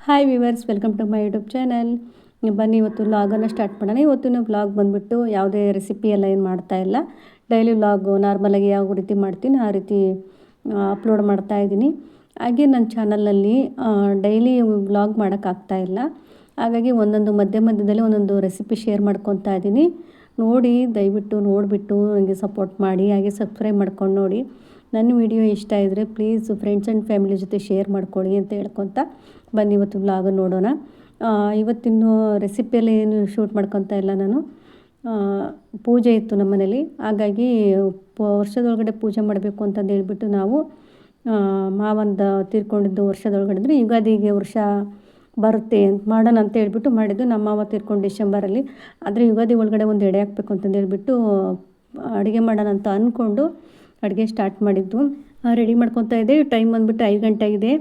Hi viewers, welcome to my YouTube channel. ಬನ್ನಿ ಇವತ್ತು ವ್ಲಾಗನ್ನು start ಮಾಡೋಣ. ಇವತ್ತಿನ ವ್ಲಾಗ್ ಬಂದುಬಿಟ್ಟು ಯಾವುದೇ ರೆಸಿಪಿ ಎಲ್ಲ ಏನು ಮಾಡ್ತಾಯಿಲ್ಲ. ಡೈಲಿ ವ್ಲಾಗು ನಾರ್ಮಲಾಗಿ ಯಾವ ರೀತಿ ಮಾಡ್ತೀನಿ ಆ ರೀತಿ ಅಪ್ಲೋಡ್ ಮಾಡ್ತಾಯಿದ್ದೀನಿ. ಹಾಗೆ ನನ್ನ ಚಾನಲಲ್ಲಿ ಡೈಲಿ ವ್ಲಾಗ್ ಮಾಡೋಕ್ಕಾಗ್ತಾಯಿಲ್ಲ. ಹಾಗಾಗಿ ಒಂದೊಂದು ಮಧ್ಯದಲ್ಲಿ ಒಂದೊಂದು ರೆಸಿಪಿ ಶೇರ್ ಮಾಡ್ಕೊತಾ ಇದ್ದೀನಿ. ನೋಡಿ, ದಯವಿಟ್ಟು ನೋಡಿಬಿಟ್ಟು ನನಗೆ ಸಪೋರ್ಟ್ ಮಾಡಿ. ಹಾಗೆ ಸಬ್ಸ್ಕ್ರೈಬ್ ಮಾಡ್ಕೊಂಡು ನೋಡಿ. ನನ್ನ ವಿಡಿಯೋ ಇಷ್ಟ ಇದ್ದರೆ ಪ್ಲೀಸ್ ಫ್ರೆಂಡ್ಸ್ ಆ್ಯಂಡ್ ಫ್ಯಾಮಿಲಿ ಜೊತೆ ಶೇರ್ ಮಾಡ್ಕೊಳ್ಳಿ ಅಂತ ಹೇಳ್ಕೊತ ಬನ್ನಿ ಇವತ್ತು ವ್ಲಾಗ್ ನೋಡೋಣ. ಇವತ್ತಿನ ರೆಸಿಪಿಯಲ್ಲಿ ಏನು ಶೂಟ್ ಮಾಡ್ಕೊತಾ ಇಲ್ಲ ನಾನು. ಪೂಜೆ ಇತ್ತು ನಮ್ಮ ಮನೇಲಿ. ಹಾಗಾಗಿ ವರ್ಷದೊಳಗಡೆ ಪೂಜೆ ಮಾಡಬೇಕು ಅಂತಂದು ಹೇಳ್ಬಿಟ್ಟು ನಾವು ಮಾವಂದ ತೀರ್ಕೊಂಡಿದ್ದು ವರ್ಷದೊಳಗಡೆ ಅಂದರೆ ಯುಗಾದಿಗೆ ವರ್ಷ ಬರುತ್ತೆ ಅಂತ ಮಾಡೋಣ ಅಂತ ಹೇಳ್ಬಿಟ್ಟು ಮಾಡಿದ್ದು. ನಮ್ಮ ಮಾವ ತೀರ್ಕೊಂಡು ಡಿಸೆಂಬರಲ್ಲಿ. ಆದರೆ ಯುಗಾದಿ ಒಳಗಡೆ ಒಂದು ಎಡೆ ಹಾಕಬೇಕು ಅಂತಂದು ಹೇಳ್ಬಿಟ್ಟು ಅಡುಗೆ ಮಾಡೋಣ ಅಂತ ಅಂದ್ಕೊಂಡು ಅಡುಗೆ ಸ್ಟಾರ್ಟ್ ಮಾಡಿದ್ದು. ರೆಡಿ ಮಾಡ್ಕೊತಾ ಇದ್ದೆ. ಟೈಮ್ ಬಂದುಬಿಟ್ಟು 5 ಗಂಟೆ ಆಗಿದೆ.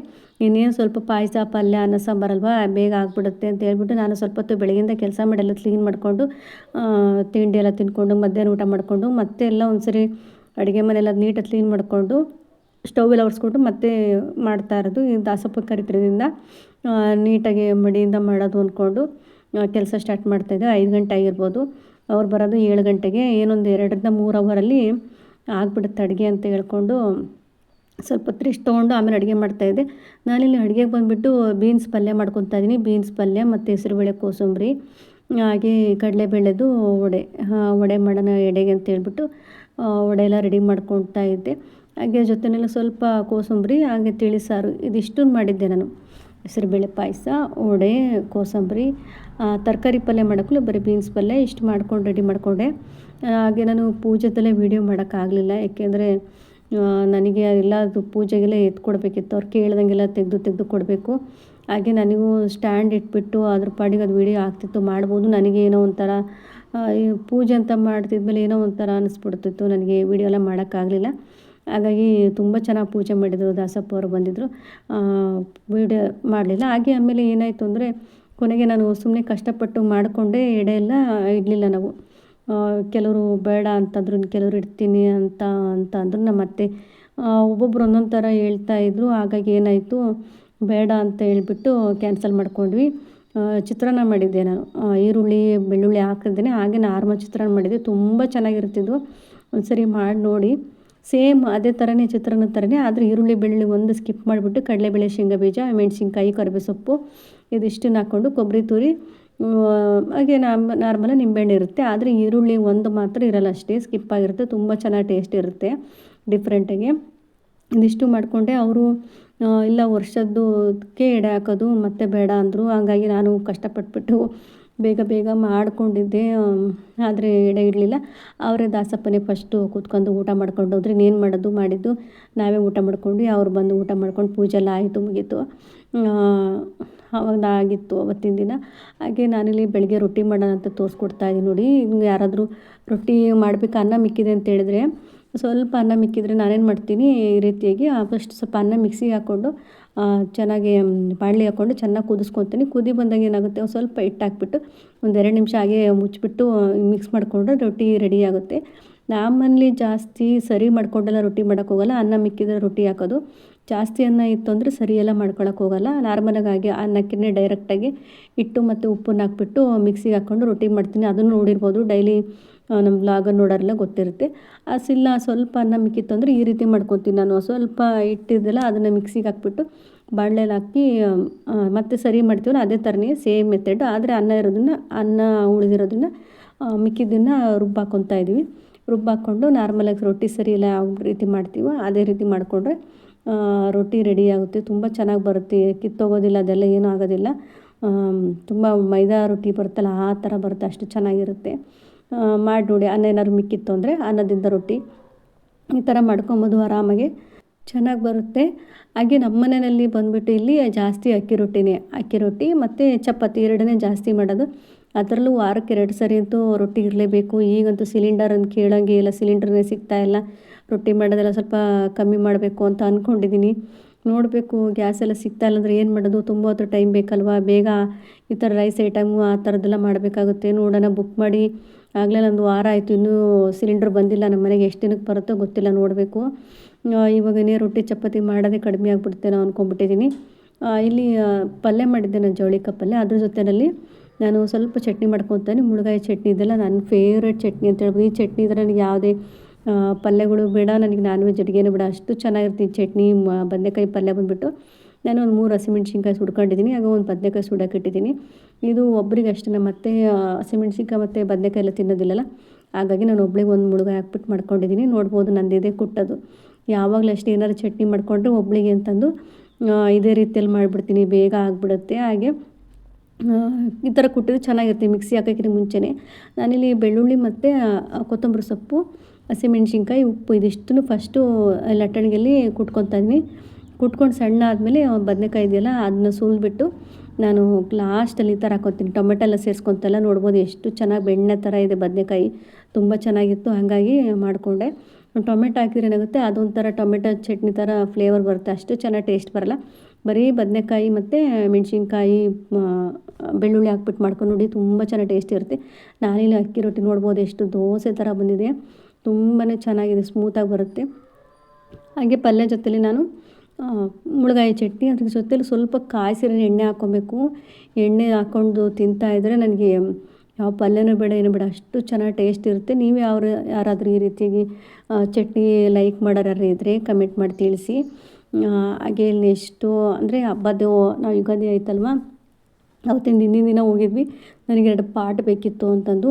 ಇನ್ನೇನು ಸ್ವಲ್ಪ ಪಾಯಸ, ಪಲ್ಯ, ಅನ್ನ ಸಾಂಬಾರಲ್ವಾ, ಬೇಗ ಆಗಿಬಿಡುತ್ತೆ ಅಂತ ಹೇಳ್ಬಿಟ್ಟು ನಾನು ಸ್ವಲ್ಪ ಹೊತ್ತು ಬೆಳಗ್ಗೆಯಿಂದ ಕೆಲಸ ಮಾಡೆಲ್ಲ ಕ್ಲೀನ್ ಮಾಡಿಕೊಂಡು ತಿಂಡಿ ಎಲ್ಲ ತಿಂದ್ಕೊಂಡು ಮಧ್ಯಾಹ್ನ ಊಟ ಮಾಡಿಕೊಂಡು ಮತ್ತೆ ಎಲ್ಲ ಒಂದ್ಸರಿ ಅಡುಗೆ ಮನೆಯೆಲ್ಲ ನೀಟಾಗಿ ಕ್ಲೀನ್ ಮಾಡಿಕೊಂಡು ಸ್ಟವ್ ಎಲ್ಲ ಒರೆಸ್ಕೊಂಡು ಮತ್ತೆ ಮಾಡ್ತಾ ಇರೋದು. ಈ ದಾಸಪ್ಪ ಕರಿತಿರೋದ್ರಿಂದ ನೀಟಾಗಿ ಮಡಿಯಿಂದ ಮಾಡೋದು ಅಂದ್ಕೊಂಡು ಕೆಲಸ ಸ್ಟಾರ್ಟ್ ಮಾಡ್ತಾಯಿದ್ದೆ. 5 ಗಂಟೆ ಆಗಿರ್ಬೋದು. ಅವ್ರು ಬರೋದು 7 ಗಂಟೆಗೆ. ಏನೊಂದು 2ರಿಂದ 3 ಅವರಲ್ಲಿ ಆಗಿಬಿಡುತ್ತೆ ಅಡುಗೆ ಅಂತ ಹೇಳ್ಕೊಂಡು ಸ್ವಲ್ಪ ಹೊತ್ತು ರೆಸ್ಟ್ ತೊಗೊಂಡು ಆಮೇಲೆ ಅಡುಗೆ ಮಾಡ್ತಾಯಿದ್ದೆ. ನಾನಿಲ್ಲಿ ಅಡುಗೆಗೆ ಬಂದುಬಿಟ್ಟು ಬೀನ್ಸ್ ಪಲ್ಯ ಮಾಡ್ಕೊತಾ ಇದ್ದೀನಿ. ಬೀನ್ಸ್ ಪಲ್ಯ ಮತ್ತು ಹೆಸರುಬೇಳೆ, ಕೋಸಂಬರಿ, ಹಾಗೆ ಕಡಲೆಬೇಳೆದು ವಡೆ ಮಾಡೋಣ ಎಡೆಗೆ ಅಂತ ಹೇಳ್ಬಿಟ್ಟು ವಡೆ ಎಲ್ಲ ರೆಡಿ ಮಾಡ್ಕೊತಾ ಇದ್ದೆ. ಹಾಗೆ ಜೊತೆನೆಲ್ಲ ಸ್ವಲ್ಪ ಕೋಸಂಬರಿ, ಹಾಗೆ ತಿಳಿ ಸಾರು, ಇದಿಷ್ಟು ಮಾಡಿದ್ದೆ ನಾನು. ಹೆಸರುಬೇಳೆ ಪಾಯಸ, ವಡೆ, ಕೋಸಂಬರಿ, ತರಕಾರಿ ಪಲ್ಯ ಮಾಡೋಕ್ಕೂ ಬರೀ ಬೀನ್ಸ್ ಪಲ್ಯ ಇಷ್ಟು ಮಾಡ್ಕೊಂಡು ರೆಡಿ ಮಾಡಿಕೊಂಡೆ. ಹಾಗೆ ನಾನು ಪೂಜೆದಲ್ಲೇ ವೀಡಿಯೋ ಮಾಡೋಕ್ಕಾಗಲಿಲ್ಲ. ಏಕೆಂದರೆ ನನಗೆ ಎಲ್ಲದು ಪೂಜೆಗೆಲ್ಲ ಎತ್ಕೊಡ್ಬೇಕಿತ್ತು. ಅವ್ರು ಕೇಳ್ದಂಗೆಲ್ಲ ತೆಗೆದು ಕೊಡಬೇಕು. ಹಾಗೆ ನನಗೂ ಸ್ಟ್ಯಾಂಡ್ ಇಟ್ಬಿಟ್ಟು ಅದ್ರ ಪಾಡಿಗೆ ಅದು ವೀಡಿಯೋ ಆಗ್ತಿತ್ತು, ಮಾಡ್ಬೋದು. ನನಗೆ ಏನೋ ಒಂಥರ ಪೂಜೆ ಅಂತ ಮಾಡ್ತಿದ್ಮೇಲೆ ಏನೋ ಒಂಥರ ಅನ್ನಿಸ್ಬಿಡ್ತಿತ್ತು. ನನಗೆ ವೀಡಿಯೋ ಎಲ್ಲ ಮಾಡೋಕ್ಕಾಗಲಿಲ್ಲ. ಹಾಗಾಗಿ ತುಂಬ ಚೆನ್ನಾಗಿ ಪೂಜೆ ಮಾಡಿದರು. ದಾಸಪ್ಪ ಅವರು ಬಂದಿದ್ದರು. ವೀಡಿಯೋ ಮಾಡಲಿಲ್ಲ. ಹಾಗೆ ಆಮೇಲೆ ಏನಾಯಿತು ಅಂದರೆ ಕೊನೆಗೆ ನಾನು ಸುಮ್ಮನೆ ಕಷ್ಟಪಟ್ಟು ಮಾಡಿಕೊಂಡೆ. ಎಡೆ ಎಲ್ಲ ಇಡಲಿಲ್ಲ ನಾವು. ಕೆಲವರು ಬೇಡ ಅಂತಂದ್ರು, ಕೆಲವರು ಇಡ್ತೀನಿ ಅಂತ ಅಂದರು. ನಮ್ಮ ಅತ್ತೆ ಒಬ್ಬೊಬ್ರು ಒಂದೊಂದು ಥರ ಹೇಳ್ತಾಯಿದ್ರು. ಹಾಗಾಗಿ ಏನಾಯಿತು, ಬೇಡ ಅಂತ ಹೇಳ್ಬಿಟ್ಟು ಕ್ಯಾನ್ಸಲ್ ಮಾಡ್ಕೊಂಡ್ವಿ. ಚಿತ್ರಾನ್ನ ಮಾಡಿದ್ದೆ ನಾನು. ಈರುಳ್ಳಿ, ಬೆಳ್ಳುಳ್ಳಿ ಹಾಕಿದ್ದೇನೆ. ಹಾಗೆ ನಾರ್ಮಲ್ ಚಿತ್ರಾನ್ನ ಮಾಡಿದ್ದೆ. ತುಂಬ ಚೆನ್ನಾಗಿರ್ತಿದ್ವು. ಒಂದು ಸರಿ ಮಾಡಿ ನೋಡಿ. ಸೇಮ್ ಅದೇ ಥರನೇ ಚಿತ್ರಾನ್ನ ಥರನೇ, ಆದರೆ ಈರುಳ್ಳಿ, ಬೆಳ್ಳುಳ್ಳಿ ಒಂದು ಸ್ಕಿಪ್ ಮಾಡಿಬಿಟ್ಟು ಕಡಲೆಬೇಳೆ, ಶೇಂಗಾ ಬೀಜ, ಮೆಣಸಿನ್ಕಾಯಿ, ಕರಿಬೇವು ಸೊಪ್ಪು ಇದಿಷ್ಟನ್ನು ಹಾಕ್ಕೊಂಡು ಕೊಬ್ಬರಿ ತುರಿ, ಹಾಗೆ ನಾರ್ಮಲ ನಿಂಬೆಹಣ್ಣು ಇರುತ್ತೆ. ಆದರೆ ಈರುಳ್ಳಿ ಒಂದು ಮಾತ್ರ ಇರಲ್ಲ, ಅಷ್ಟೇ ಸ್ಕಿಪ್ ಆಗಿರುತ್ತೆ. ತುಂಬ ಚೆನ್ನಾಗಿ ಟೇಸ್ಟ್ ಇರುತ್ತೆ ಡಿಫ್ರೆಂಟಾಗಿ. ಇದಿಷ್ಟು ಮಾಡಿಕೊಂಡೆ. ಅವರು ಇಲ್ಲ ವರ್ಷದ್ದಕ್ಕೆ ಎಡೆ ಹಾಕೋದು ಮತ್ತೆ ಬೇಡ ಅಂದರು. ಹಾಗಾಗಿ ನಾನು ಕಷ್ಟಪಟ್ಬಿಟ್ಟು ಬೇಗ ಮಾಡಿಕೊಂಡಿದ್ದೆ. ಆದರೆ ಎಡೆ ಇಡಲಿಲ್ಲ. ಅವರೇ ದಾಸಪ್ಪನೇ ಫಸ್ಟು ಕೂತ್ಕೊಂಡು ಊಟ ಮಾಡ್ಕೊಂಡು ಹೋದ್ರೆ ಇನ್ನೇನು ಮಾಡೋದು, ಮಾಡಿದ್ದು ನಾವೇ ಊಟ ಮಾಡ್ಕೊಂಡು ಅವ್ರು ಬಂದು ಊಟ ಮಾಡ್ಕೊಂಡು ಪೂಜೆ ಎಲ್ಲ ಆಯಿತು, ಮುಗೀತು. ಅವಾಗ ಆಗಿತ್ತು ಅವತ್ತಿನ ದಿನ. ಹಾಗೆ ನಾನಿಲ್ಲಿ ಬೆಳಗ್ಗೆ ರೊಟ್ಟಿ ಮಾಡೋಣ ಅಂತ ತೋರಿಸ್ಕೊಡ್ತಾಯಿದ್ದೀನಿ ನೋಡಿ. ಇನ್ನು ಯಾರಾದರೂ ರೊಟ್ಟಿ ಮಾಡಬೇಕು, ಅನ್ನ ಮಿಕ್ಕಿದೆ ಅಂತ ಹೇಳಿದ್ರೆ, ಸ್ವಲ್ಪ ಅನ್ನ ಮಿಕ್ಕಿದ್ರೆ ನಾನೇನು ಮಾಡ್ತೀನಿ, ಈ ರೀತಿಯಾಗಿ ಫಸ್ಟ್ ಸ್ವಲ್ಪ ಅನ್ನ ಮಿಕ್ಸಿಗೆ ಹಾಕ್ಕೊಂಡು ಚೆನ್ನಾಗಿ ಬಾಣಲಿ ಹಾಕ್ಕೊಂಡು ಚೆನ್ನಾಗಿ ಕುದಿಸ್ಕೊತೀನಿ. ಕುದಿ ಬಂದಾಗ ಏನಾಗುತ್ತೆ, ಸ್ವಲ್ಪ ಹಿಟ್ಟು ಹಾಕ್ಬಿಟ್ಟು ಒಂದು 2 ನಿಮಿಷ ಹಾಗೆ ಮುಚ್ಚಿಬಿಟ್ಟು ಮಿಕ್ಸ್ ಮಾಡಿಕೊಂಡ್ರೆ ರೊಟ್ಟಿ ರೆಡಿ ಆಗುತ್ತೆ. ನಮ್ಮಲ್ಲಿ ಜಾಸ್ತಿ ಸರಿ ಮಾಡ್ಕೊಂಡೆಲ್ಲ ರೊಟ್ಟಿ ಮಾಡೋಕ್ಕೋಗಲ್ಲ. ಅನ್ನ ಮಿಕ್ಕಿದ್ರೆ ರೊಟ್ಟಿ ಹಾಕೋದು. ಜಾಸ್ತಿ ಅನ್ನ ಇತ್ತು ಅಂದರೆ ಸರಿಯೆಲ್ಲ ಮಾಡ್ಕೊಳಕ್ಕೆ ಹೋಗಲ್ಲ. ನಾರ್ಮಲಾಗಿ ಹಾಗೆ ಅನ್ನಕ್ಕೇ ಡೈರೆಕ್ಟಾಗಿ ಹಿಟ್ಟು ಮತ್ತು ಉಪ್ಪನ್ನು ಹಾಕ್ಬಿಟ್ಟು ಮಿಕ್ಸಿಗೆ ಹಾಕ್ಕೊಂಡು ರೊಟ್ಟಿ ಮಾಡ್ತೀನಿ. ಅದನ್ನು ನೋಡಿರ್ಬೋದು. ಡೈಲಿ ನಮ್ಮ ವ್ಲಾಗನ್ನು ನೋಡೋರೆಲ್ಲ ಗೊತ್ತಿರುತ್ತೆ. ಇಲ್ಲ ಸ್ವಲ್ಪ ಅನ್ನ ಮಿಕ್ಕಿತ್ತು ಅಂದರೆ ಈ ರೀತಿ ಮಾಡ್ಕೊತೀನಿ ನಾನು. ಸ್ವಲ್ಪ ಹಿಟ್ಟಿದ್ದೆಲ್ಲ ಅದನ್ನು ಮಿಕ್ಸಿಗೆ ಹಾಕ್ಬಿಟ್ಟು ಬಾಣಲೆಯಲ್ಲಿ ಹಾಕಿ ಮತ್ತೆ ಸರಿ ಮಾಡ್ತೀವಲ್ಲ, ಅದೇ ಥರನೇ ಸೇಮ್ ಮೆಥಡ್. ಆದರೆ ಅನ್ನ ಉಳಿದಿರೋದನ್ನು ಮಿಕ್ಕಿದ್ದನ್ನು ರುಬ್ಬಾಕೊತಾ ಇದ್ದೀವಿ. ರುಬ್ಬಾಕ್ಕೊಂಡು ನಾರ್ಮಲಾಗಿ ರೊಟ್ಟಿ ಸರಿ ಎಲ್ಲ ಯಾವ ರೀತಿ ಮಾಡ್ತೀವೋ ಅದೇ ರೀತಿ ಮಾಡಿಕೊಂಡ್ರೆ ರೊಟ್ಟಿ ರೆಡಿ ಆಗುತ್ತೆ. ತುಂಬ ಚೆನ್ನಾಗಿ ಬರುತ್ತೆ. ಕಿತ್ತೋಗೋದಿಲ್ಲ, ಅದೆಲ್ಲ ಏನೂ ಆಗೋದಿಲ್ಲ. ತುಂಬ ಮೈದಾ ರೊಟ್ಟಿ ಬರುತ್ತಲ್ಲ ಆ ಥರ ಬರುತ್ತೆ. ಅಷ್ಟು ಚೆನ್ನಾಗಿರುತ್ತೆ. ಮಾಡಿ ನೋಡಿ. ಅನ್ನ ಏನಾದ್ರು ಮಿಕ್ಕಿತ್ತು ಅಂದರೆ ಅನ್ನದಿಂದ ರೊಟ್ಟಿ ಈ ಥರ ಮಾಡ್ಕೊಬೋದು ಆರಾಮಾಗಿ, ಚೆನ್ನಾಗಿ ಬರುತ್ತೆ. ಹಾಗೆ ನಮ್ಮ ಮನೆಯಲ್ಲಿ ಬಂದುಬಿಟ್ಟು ಇಲ್ಲಿ ಜಾಸ್ತಿ ಅಕ್ಕಿ ರೊಟ್ಟಿ ಮತ್ತು ಚಪಾತಿ ಎರಡನೇ ಜಾಸ್ತಿ ಮಾಡೋದು. ಅದರಲ್ಲೂ ವಾರಕ್ಕೆ 2 ಸರಿ ಅಂತೂ ರೊಟ್ಟಿ ಇರಲೇಬೇಕು. ಈಗಂತೂ ಸಿಲಿಂಡರ್ ಅಂತ ಕೇಳೋಂಗೆ ಇಲ್ಲ, ಸಿಲಿಂಡರ್ನೇ ಸಿಗ್ತಾಯಿಲ್ಲ. ರೊಟ್ಟಿ ಮಾಡೋದೆಲ್ಲ ಸ್ವಲ್ಪ ಕಮ್ಮಿ ಮಾಡಬೇಕು ಅಂತ ಅಂದ್ಕೊಂಡಿದ್ದೀನಿ. ನೋಡಬೇಕು, ಗ್ಯಾಸೆಲ್ಲ ಸಿಗ್ತಾಯಿಲ್ಲ ಅಂದರೆ ಏನು ಮಾಡೋದು, ತುಂಬ ಹೊತ್ತು ಟೈಮ್ ಬೇಕಲ್ವ. ಬೇಗ ಈ ಥರ ರೈಸ್ ಐಟಮು ಆ ಥರದ್ದೆಲ್ಲ ಮಾಡಬೇಕಾಗುತ್ತೆ. ನೋಡೋಣ, ಬುಕ್ ಮಾಡಿ ಆಗಲೇ ಒಂದು ವಾರ ಆಯಿತು, ಇನ್ನೂ ಸಿಲಿಂಡರ್ ಬಂದಿಲ್ಲ ನಮ್ಮ ಮನೆಗೆ. ಎಷ್ಟು ದಿನಕ್ಕೆ ಬರುತ್ತೋ ಗೊತ್ತಿಲ್ಲ, ನೋಡಬೇಕು. ಇವಾಗನೇ ರೊಟ್ಟಿ ಚಪಾತಿ ಮಾಡೋದೇ ಕಡಿಮೆ ಆಗಿಬಿಡುತ್ತೆ ನಾವು ಅಂದ್ಕೊಂಬಿಟ್ಟಿದ್ದೀನಿ. ಇಲ್ಲಿ ಪಲ್ಯ ಮಾಡಿದ್ದೆ ನಾನು ಜವಳಿಕಾಯಿ ಪಲ್ಯ. ಅದ್ರ ಜೊತೆಯಲ್ಲಿ ನಾನು ಸ್ವಲ್ಪ ಚಟ್ನಿ ಮಾಡ್ಕೊತಾನೆ. ಮುಳ್ಗಾಯಿ ಚಟ್ನಿ ಇದೆಲ್ಲ ನನ್ನ ಫೇವ್ರೇಟ್ ಚಟ್ನಿ ಅಂತ ಹೇಳ್ಬೋದು. ಈ ಚಟ್ನಿ ಇದ್ರೆ ನನಗೆ ಯಾವುದೇ ಪಲ್ಯಗಳು ಬೇಡ, ನನಗೆ ನಾನ್ ವೆಜ್ ಅಡುಗೆನೇ ಬೇಡ, ಅಷ್ಟು ಚೆನ್ನಾಗಿರುತ್ತೆ ಈ ಚಟ್ನಿ. ಬದನೆಕಾಯಿ ಪಲ್ಯ ಬಂದುಬಿಟ್ಟು ನಾನು ಒಂದು 3 ಹಸಿಮೆಣ್ಸಿನ್ಕಾಯಿ ಸುಡ್ಕೊಂಡಿದ್ದೀನಿ, ಆಗ ಒಂದು ಬದನೆಕಾಯಿ ಸುಡೋಕೆ ಇಟ್ಟಿದ್ದೀನಿ. ಇದು ಒಬ್ರಿಗೆ ಅಷ್ಟೇ, ಮತ್ತು ಹಸಿಮೆಣ್ಸಿನ್ಕಾಯಿ ಮತ್ತು ಬದನೆಕಾಯಿ ಎಲ್ಲ ತಿನ್ನೋದಿಲ್ಲಲ್ಲ, ಹಾಗಾಗಿ ನಾನು ಒಬ್ಳಿಗೆ ಒಂದು ಮುಳ್ಗಾಯಿ ಹಾಕ್ಬಿಟ್ಟು ಮಾಡ್ಕೊಂಡಿದ್ದೀನಿ. ನೋಡ್ಬೋದು ನಂದಿದೆ ಕುಟ್ಟೋದು. ಯಾವಾಗಲೂ ಅಷ್ಟೇ ಏನಾದ್ರು ಚಟ್ನಿ ಮಾಡಿಕೊಂಡ್ರೆ ಒಬ್ಳಿಗೆ ಅಂತಂದು ಇದೇ ರೀತಿಯಲ್ಲಿ ಮಾಡಿಬಿಡ್ತೀನಿ, ಬೇಗ ಆಗಿಬಿಡುತ್ತೆ. ಹಾಗೆ ಈ ಥರ ಕುಟ್ಟಿದ್ರೆ ಚೆನ್ನಾಗಿರುತ್ತೆ ಮಿಕ್ಸಿ ಹಾಕೋಕ್ಕಿಂತ ಮುಂಚೆನೇ. ನಾನಿಲ್ಲಿ ಬೆಳ್ಳುಳ್ಳಿ ಮತ್ತು ಕೊತ್ತಂಬರಿ ಸೊಪ್ಪು, ಹಸಿಮೆಣ್ಸಿನ್ಕಾಯಿ, ಉಪ್ಪು ಇದಿಷ್ಟನ್ನು ಫಸ್ಟು ಲಟ್ಟಣಿಗೆಯಲ್ಲಿ ಕುಟ್ಕೊತಾ ಇದ್ದೀನಿ. ಕುಟ್ಕೊಂಡು ಸಣ್ಣ ಆದಮೇಲೆ ಬದನೆಕಾಯಿ ಇದೆಯಲ್ಲ ಅದನ್ನ ಸುಲಿದ್ಬಿಟ್ಟು ನಾನು ಲಾಸ್ಟಲ್ಲಿ ಈ ಥರ ಹಾಕ್ಕೊತೀನಿ. ಟೊಮೆಟೊ ಎಲ್ಲ ಸೇರಿಸ್ಕೊತಲ್ಲ, ನೋಡ್ಬೋದು ಎಷ್ಟು ಚೆನ್ನಾಗಿ ಬೆಣ್ಣೆ ಥರ ಇದೆ ಬದನೆಕಾಯಿ, ತುಂಬ ಚೆನ್ನಾಗಿತ್ತು. ಹಾಗಾಗಿ ಮಾಡಿಕೊಂಡೆ. ಟೊಮೆಟೊ ಹಾಕಿದ್ರೆ ಏನಾಗುತ್ತೆ, ಅದೊಂಥರ ಟೊಮೆಟೊ ಚಟ್ನಿ ಥರ ಫ್ಲೇವರ್ ಬರುತ್ತೆ, ಅಷ್ಟು ಚೆನ್ನಾಗಿ ಟೇಸ್ಟ್ ಬರೋಲ್ಲ. ಬರೀ ಬದನೆಕಾಯಿ ಮತ್ತು ಮೆಣಸಿನ್ಕಾಯಿ, ಬೆಳ್ಳುಳ್ಳಿ ಹಾಕ್ಬಿಟ್ಟು ಮಾಡ್ಕೊಂಡು ನೋಡಿ, ತುಂಬ ಚೆನ್ನಾಗಿ ಟೇಸ್ಟ್ ಇರುತ್ತೆ. ನಾನಿಲ್ಲಿ ಅಕ್ಕಿ ರೊಟ್ಟಿ ನೋಡ್ಬೋದು ಎಷ್ಟು ದೋಸೆ ಥರ ಬಂದಿದೆ, ತುಂಬಾ ಚೆನ್ನಾಗಿದೆ, ಸ್ಮೂತಾಗಿ ಬರುತ್ತೆ. ಹಾಗೆ ಪಲ್ಯ ಜೊತೆಲಿ ನಾನು ಮುಳ್ಗಾಯಿ ಚಟ್ನಿ, ಅದ್ರ ಜೊತೆಲಿ ಸ್ವಲ್ಪ ಕಾಯಿಸಿರೋ ಎಣ್ಣೆ ಹಾಕ್ಕೊಬೇಕು. ಎಣ್ಣೆ ಹಾಕ್ಕೊಂಡು ತಿಂತಾಯಿದ್ರೆ ನನಗೆ ಯಾವ ಪಲ್ಯನೂ ಬೇಡ ಏನು ಬೇಡ, ಅಷ್ಟು ಚೆನ್ನಾಗಿ ಟೇಸ್ಟ್ ಇರುತ್ತೆ. ನೀವು ಯಾರಾದರೂ ಈ ರೀತಿಯಾಗಿ ಚಟ್ನಿ ಲೈಕ್ ಮಾಡೋರು ಯಾರು ಇದ್ದರೆ ಕಮೆಂಟ್ ಮಾಡಿ ತಿಳಿಸಿ. ಹಾಗೆ ನೆಕ್ಸ್ಟು ಅಂದರೆ ಹಬ್ಬದ್ದು ನಾವು ಯುಗಾದಿ ಆಯ್ತಲ್ವ, ಅವತ್ತಿನ ಹಿಂದಿನ ದಿನ ಹೋಗಿದ್ವಿ. ನನಗೆ 2 ಪಾಟ್ ಬೇಕಿತ್ತು ಅಂತಂದು,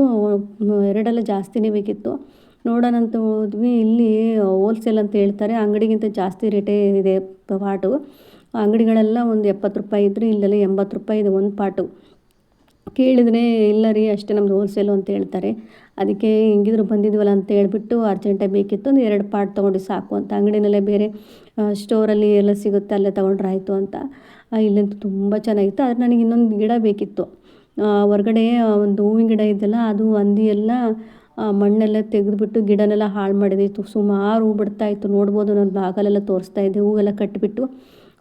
2 ಜಾಸ್ತಿನೇ ಬೇಕಿತ್ತು. ನೋಡೋಣ ಅಂತ ಹೋದ್ವಿ. ಇಲ್ಲಿ ಹೋಲ್ಸೇಲ್ ಅಂತ ಹೇಳ್ತಾರೆ, ಅಂಗಡಿಗಿಂತ ಜಾಸ್ತಿ ರೇಟೇ ಇದೆ ಪಾಟು. ಅಂಗಡಿಗಳೆಲ್ಲ ಒಂದು 70 ರೂಪಾಯಿ ಇದ್ದರೆ ಇಲ್ಲೆಲ್ಲ 80 ರೂಪಾಯಿ ಇದೆ ಒಂದು ಪಾಟು. ಕೇಳಿದ್ರೆ ಇಲ್ಲ ರೀ ಅಷ್ಟೇ ನಮ್ಮದು ಹೋಲ್ಸೇಲು ಅಂತ ಹೇಳ್ತಾರೆ. ಅದಕ್ಕೆ ಹೆಂಗಿದ್ರು ಬಂದಿದ್ವಲ್ಲ ಅಂತ ಹೇಳ್ಬಿಟ್ಟು ಅರ್ಜೆಂಟಾಗಿ ಬೇಕಿತ್ತು, ಒಂದು 2 ಪಾಟ್ ತೊಗೊಂಡು ಸಾಕು ಅಂತ. ಅಂಗಡಿನಲ್ಲೇ ಬೇರೆ ಸ್ಟೋರಲ್ಲಿ ಎಲ್ಲ ಸಿಗುತ್ತೆ, ಅಲ್ಲೇ ತೊಗೊಂಡ್ರೆ ಆಯಿತು ಅಂತ. ಇಲ್ಲಂತೂ ತುಂಬ ಚೆನ್ನಾಗಿತ್ತು. ಆದರೆ ನನಗೆ ಇನ್ನೊಂದು ಗಿಡ ಬೇಕಿತ್ತು. ಹೊರಗಡೆ ಒಂದು ಹೂವಿನ ಗಿಡ ಇದೆಯಲ್ಲ, ಅದು ಹಂದಿ ಎಲ್ಲ ಮಣ್ಣೆಲ್ಲ ತೆಗೆದುಬಿಟ್ಟು ಗಿಡನೆಲ್ಲ ಹಾಳು ಮಾಡಿದಿತ್ತು. ಸುಮಾರು ಹೂ ಬಿಡ್ತಾಯಿತ್ತು, ನೋಡ್ಬೋದು. ನಾನು ಬಾಗಲೆಲ್ಲ ತೋರಿಸ್ತಾ ಇದ್ದೆ, ಹೂವೆಲ್ಲ ಕಟ್ಟಿಬಿಟ್ಟು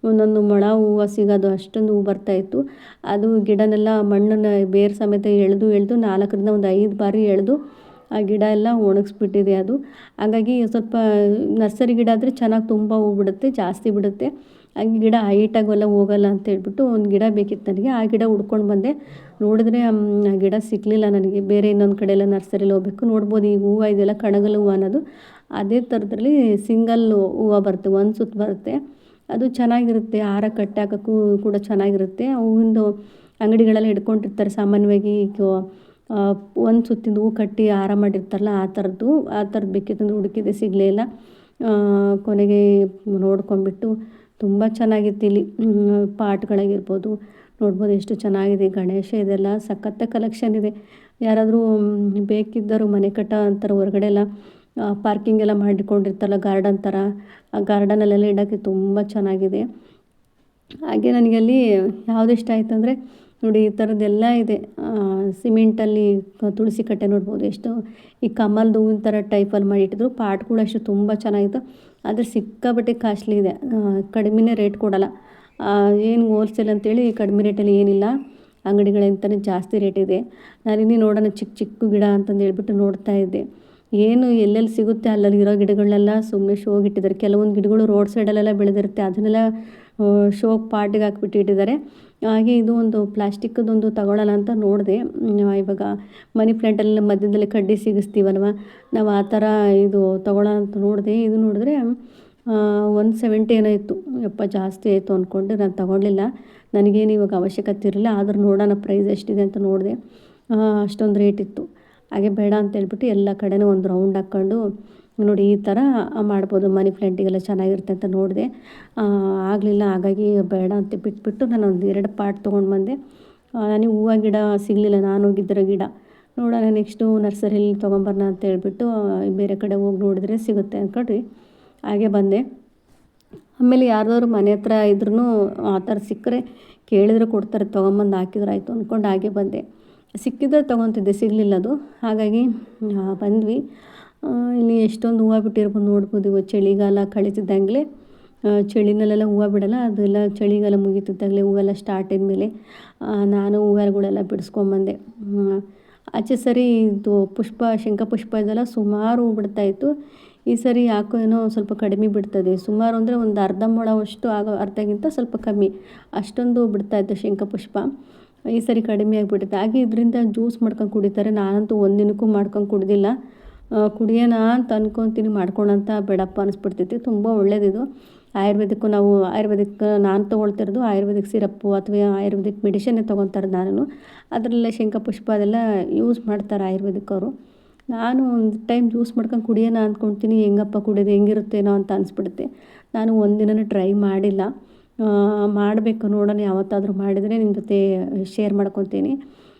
ಒಂದೊಂದು ಮೊಳ ಹೂವು ಸಿಗೋದು, ಅಷ್ಟೊಂದು ಹೂವು ಬರ್ತಾಯಿತ್ತು. ಅದು ಗಿಡನೆಲ್ಲ ಮಣ್ಣನ್ನು ಬೇರು ಸಮೇತ ಎಳೆದು 4ರಿಂದ ಒಂದು 5 ಬಾರಿ ಎಳೆದು ಆ ಗಿಡ ಎಲ್ಲ ಒಣಗಿಸ್ಬಿಟ್ಟಿದೆ ಅದು. ಹಾಗಾಗಿ ಸ್ವಲ್ಪ ನರ್ಸರಿ ಗಿಡ ಆದರೆ ಚೆನ್ನಾಗಿ ತುಂಬ ಹೂ ಬಿಡುತ್ತೆ, ಜಾಸ್ತಿ ಬಿಡುತ್ತೆ. ಹಾಗೆ ಗಿಡ ಹೈಟಾಗೆಲ್ಲ ಹೋಗಲ್ಲ ಅಂತ ಹೇಳ್ಬಿಟ್ಟು ಒಂದು ಗಿಡ ಬೇಕಿತ್ತು ನನಗೆ. ಆ ಗಿಡ ಹುಡ್ಕೊಂಡು ಬಂದೆ. ನೋಡಿದ್ರೆ ಆ ಗಿಡ ಸಿಗಲಿಲ್ಲ ನನಗೆ, ಬೇರೆ ಇನ್ನೊಂದು ಕಡೆ ಎಲ್ಲ ನರ್ಸರಿಲಿ ಹೋಗ್ಬೇಕು. ನೋಡ್ಬೋದು ಈ ಹೂವು ಇದೆಲ್ಲ ಕಣಗಲ್ ಹೂವು ಅನ್ನೋದು, ಅದೇ ಥರದ್ರಲ್ಲಿ ಸಿಂಗಲ್ ಹೂವು ಬರುತ್ತೆ, ಒಂದು ಸುತ್ತು ಬರುತ್ತೆ. ಅದು ಚೆನ್ನಾಗಿರುತ್ತೆ, ಹಾರ ಕಟ್ಟಿ ಹಾಕೋಕ್ಕೂ ಕೂಡ ಚೆನ್ನಾಗಿರುತ್ತೆ. ಹೂವಿಂದು ಅಂಗಡಿಗಳೆಲ್ಲ ಹಿಡ್ಕೊಂಡಿರ್ತಾರೆ ಸಾಮಾನ್ಯವಾಗಿ, ಒಂದು ಸುತ್ತಿಂದ ಹೂ ಕಟ್ಟಿ ಹಾರ ಮಾಡಿರ್ತಾರಲ್ಲ ಆ ಥರದ್ದು ಬೇಕಿತ್ತು ಅಂದ್ರೆ ಹುಡುಕಿದೆ, ಸಿಗಲೇ ಇಲ್ಲ. ಕೊನೆಗೆ ನೋಡ್ಕೊಂಡ್ಬಿಟ್ಟು ತುಂಬ ಚೆನ್ನಾಗಿತ್ತು. ಇಲ್ಲಿ ಪಾಟ್ಗಳಾಗಿರ್ಬೋದು, ನೋಡ್ಬೋದು ಎಷ್ಟು ಚೆನ್ನಾಗಿದೆ. ಗಣೇಶ ಇದೆಲ್ಲ ಸಖತ್ತ ಕಲೆಕ್ಷನ್ ಇದೆ. ಯಾರಾದರೂ ಬೇಕಿದ್ದರು ಮನೆ ಕಟ್ಟೋ ಅಂತಾರೆ, ಹೊರಗಡೆ ಎಲ್ಲ ಪಾರ್ಕಿಂಗ್ ಎಲ್ಲ ಮಾಡಿಕೊಂಡಿರ್ತಾರಲ್ಲ ಗಾರ್ಡನ್ ಥರ, ಆ ಗಾರ್ಡನಲ್ಲೆಲ್ಲ ಇಡೋಕ್ಕೆ ತುಂಬ ಚೆನ್ನಾಗಿದೆ. ಹಾಗೆ ನನಗೆ ಅಲ್ಲಿ ಯಾವುದು ಇಷ್ಟ ಆಯಿತು ಅಂದರೆ ನೋಡಿ, ಈ ಥರದ್ದೆಲ್ಲ ಇದೆ. ಸಿಮೆಂಟಲ್ಲಿ ತುಳಸಿ ಕಟ್ಟೆ ನೋಡ್ಬೋದು, ಎಷ್ಟು ಈ ಕಮಲ್ದು ಹೂವಿನ ಥರ ಟೈಪಲ್ಲಿ ಮಾಡಿಟ್ಟಿದ್ರು. ಪಾಟ್ಗಳು ಅಷ್ಟು ತುಂಬ ಚೆನ್ನಾಗಿತ್ತು, ಆದರೆ ಸಿಕ್ಕಾಪಟ್ಟೆ ಕಾಸ್ಟ್ಲಿ ಇದೆ, ಕಡಿಮೆನೇ ರೇಟ್ ಕೊಡೋಲ್ಲ. ಏನು ಹೋಲ್ಸೇಲ್ ಅಂತೇಳಿ ಕಡಿಮೆ ರೇಟಲ್ಲಿ ಏನಿಲ್ಲ, ಅಂಗಡಿಗಳಂತಲೇ ಜಾಸ್ತಿ ರೇಟ್ ಇದೆ. ನಾನಿನ್ನೇ ನೋಡೋಣ ಚಿಕ್ಕ ಚಿಕ್ಕ ಗಿಡ ಅಂತಂದು ಹೇಳ್ಬಿಟ್ಟು ನೋಡ್ತಾ ಇದ್ದೆ. ಏನು ಎಲ್ಲೆಲ್ಲಿ ಸಿಗುತ್ತೆ ಅಲ್ಲಲ್ಲಿ ಇರೋ ಗಿಡಗಳನ್ನೆಲ್ಲ ಸುಮ್ಮನೆ ಶೋಗೆ ಇಟ್ಟಿದ್ದಾರೆ. ಕೆಲವೊಂದು ಗಿಡಗಳು ರೋಡ್ ಸೈಡಲ್ಲೆಲ್ಲ ಬೆಳೆದಿರುತ್ತೆ, ಅದನ್ನೆಲ್ಲ ಶೋಗೆ ಪಾಟಿಗೆ ಹಾಕ್ಬಿಟ್ಟು ಇಟ್ಟಿದ್ದಾರೆ. ಹಾಗೆ ಇದು ಒಂದು ಪ್ಲಾಸ್ಟಿಕ್ಕದೊಂದು ತಗೊಳ್ಳೋಣ ಅಂತ ನೋಡಿದೆ. ಇವಾಗ ಮನಿ ಪ್ಲ್ಯಾಂಟಲ್ಲಿ ಮಧ್ಯದಲ್ಲಿ ಕಡ್ಡಿ ಸಿಗಿಸ್ತೀವಲ್ವ, ನಾವು ಆ ಥರ ಇದು ತಗೊಳ್ಳೋಣ ಅಂತ ನೋಡಿದೆ. ಇದು ನೋಡಿದ್ರೆ 170 ಏನೋ ಇತ್ತು. ಯಪ್ಪ ಜಾಸ್ತಿ ಆಯಿತು ಅಂದ್ಕೊಂಡೆ, ನಾನು ತಗೊಳ್ಳಿಲ್ಲ. ನನಗೇನು ಇವಾಗ ಅವಶ್ಯಕತೆ ಇರಲಿಲ್ಲ, ಆದರೂ ನೋಡೋಣ ಪ್ರೈಸ್ ಎಷ್ಟಿದೆ ಅಂತ ನೋಡಿದೆ. ಅಷ್ಟೊಂದು ರೇಟ್ ಇತ್ತು. ಹಾಗೆ ಬೇಡ ಅಂತ ಹೇಳ್ಬಿಟ್ಟು ಎಲ್ಲ ಕಡೆನೂ ಒಂದು ರೌಂಡ್ ಹಾಕ್ಕೊಂಡು ನೋಡಿ ಈ ಥರ ಮಾಡ್ಬೋದು, ಮನಿ ಪ್ಲ್ಯಾಂಟಿಗೆಲ್ಲ ಚೆನ್ನಾಗಿರುತ್ತೆ ಅಂತ ನೋಡಿದೆ. ಆಗಲಿಲ್ಲ, ಹಾಗಾಗಿ ಬೇಡ ಅಂತ ಬಿಟ್ಬಿಟ್ಟು ನಾನು ಒಂದು 2 ಪಾಟ್ ತೊಗೊಂಡು ಬಂದೆ. ನನಗೆ ಹೂವು ಗಿಡ ಸಿಗಲಿಲ್ಲ, ನಾನು ಹೋಗಿದ್ದಿರೋ ಗಿಡ. ನೋಡೋಣ ನೆಕ್ಸ್ಟು ನರ್ಸರಿಯಲ್ಲಿ ತೊಗೊಂಬರೋಣ ಅಂತ ಹೇಳ್ಬಿಟ್ಟು ಬೇರೆ ಕಡೆ ಹೋಗಿ ನೋಡಿದ್ರೆ ಸಿಗುತ್ತೆ ಅಂದ್ಕೊಂಡ್ರಿ ಹಾಗೆ ಬಂದೆ. ಆಮೇಲೆ ಯಾರ್ದಾದ್ರು ಮನೆ ಹತ್ರ ಇದ್ರೂ ಆ ಥರ ಸಿಕ್ಕರೆ ಕೇಳಿದ್ರೆ ಕೊಡ್ತಾರೆ, ತೊಗೊಂಬಂದು ಹಾಕಿದ್ರೆ ಆಯಿತು ಅಂದ್ಕೊಂಡು ಹಾಗೆ ಬಂದೆ. ಸಿಕ್ಕಿದ್ರೆ ತೊಗೊತಿದ್ದೆ, ಸಿಗಲಿಲ್ಲ ಅದು. ಹಾಗಾಗಿ ಬಂದ್ವಿ. ಇಲ್ಲಿ ಎಷ್ಟೊಂದು ಹೂವು ಬಿಟ್ಟಿರ್ಬೋದು, ನೋಡ್ಬೋದು. ಇವಾಗ ಚಳಿಗಾಲ ಕಳೀತಿದ್ದಂಗೆ ಚಳಿನಲ್ಲೆಲ್ಲ ಹೂವು ಬಿಡೋಲ್ಲ, ಅದೆಲ್ಲ ಚಳಿಗಾಲ ಮುಗೀತಿದ್ದಾಗಲೇ ಹೂವೆಲ್ಲ ಸ್ಟಾರ್ಟ್ ಆದಮೇಲೆ ನಾನು ಹೂವುಗಳೆಲ್ಲ ಬಿಡಿಸ್ಕೊಂಬಂದೆ. ಆಚೆ ಸರಿ ಇದು ಶಂಖಪುಷ್ಪ ಇದೆಲ್ಲ ಸುಮಾರು ಹೂ ಬಿಡ್ತಾಯಿತ್ತು. ಈ ಸರಿ ಯಾಕೋ ಏನೋ ಸ್ವಲ್ಪ ಕಡಿಮೆ ಬಿಡ್ತದೆ. ಸುಮಾರು ಅಂದರೆ ಒಂದು ಅರ್ಧ ಮೊಳವಷ್ಟು ಅರ್ಧಕ್ಕಿಂತ ಸ್ವಲ್ಪ ಕಮ್ಮಿ ಅಷ್ಟೊಂದು ಬಿಡ್ತಾಯಿತ್ತು ಶಂಖಪುಷ್ಪ. ಈ ಸರಿ ಕಡಿಮೆ ಆಗಿಬಿಟ್ಟಿದೆ. ಹಾಗೆ ಇದರಿಂದ ಜ್ಯೂಸ್ ಮಾಡ್ಕೊಂಡು ಕುಡಿತಾರೆ. ನಾನಂತೂ ಒಂದಿನಕ್ಕೂ ಮಾಡ್ಕೊಂಡು ಕುಡ್ದಿಲ್ಲ. ಕುಡಿಯೋಣ ಅಂತ ಅಂದ್ಕೊತೀನಿ, ಮಾಡ್ಕೊಳಂತ ಬೇಡಪ್ಪ ಅನಿಸ್ಬಿಡ್ತೈತಿ. ತುಂಬ ಒಳ್ಳೇದಿದು. ಆಯುರ್ವೇದಿಕ್ಕು ನಾವು ನಾನು ತೊಗೊಳ್ತಿರೋದು ಆಯುರ್ವೇದಿಕ್ ಸಿರಪ್ಪು ಅಥವಾ ಆಯುರ್ವೇದಿಕ್ ಮೆಡಿಷನ್ನೇ ತೊಗೊತಾರೆ ನಾನು. ಅದರಲ್ಲೇ ಶಂಖಪುಷ್ಪ ಅದೆಲ್ಲ ಯೂಸ್ ಮಾಡ್ತಾರೆ ಆಯುರ್ವೇದಿಕ್ ಅವರು. ನಾನು ಒಂದು ಟೈಮ್ ಜ್ಯೂಸ್ ಮಾಡ್ಕೊಂಡು ಕುಡಿಯೋಣ ಅಂದ್ಕೊಳ್ತೀನಿ. ಹೆಂಗಪ್ಪ ಕುಡಿಯೋದು, ಹೆಂಗಿರುತ್ತೇನೋ ಅಂತ ಅನಿಸ್ಬಿಡುತ್ತೆ. ನಾನು ಒಂದಿನನೂ ಟ್ರೈ ಮಾಡಿಲ್ಲ. ಮಾಡಬೇಕು, ನೋಡೋಣ ಯಾವತ್ತಾದರೂ ಮಾಡಿದರೆ ನಿಮ್ಮ ಜೊತೆ ಶೇರ್ ಮಾಡ್ಕೊತೀನಿ.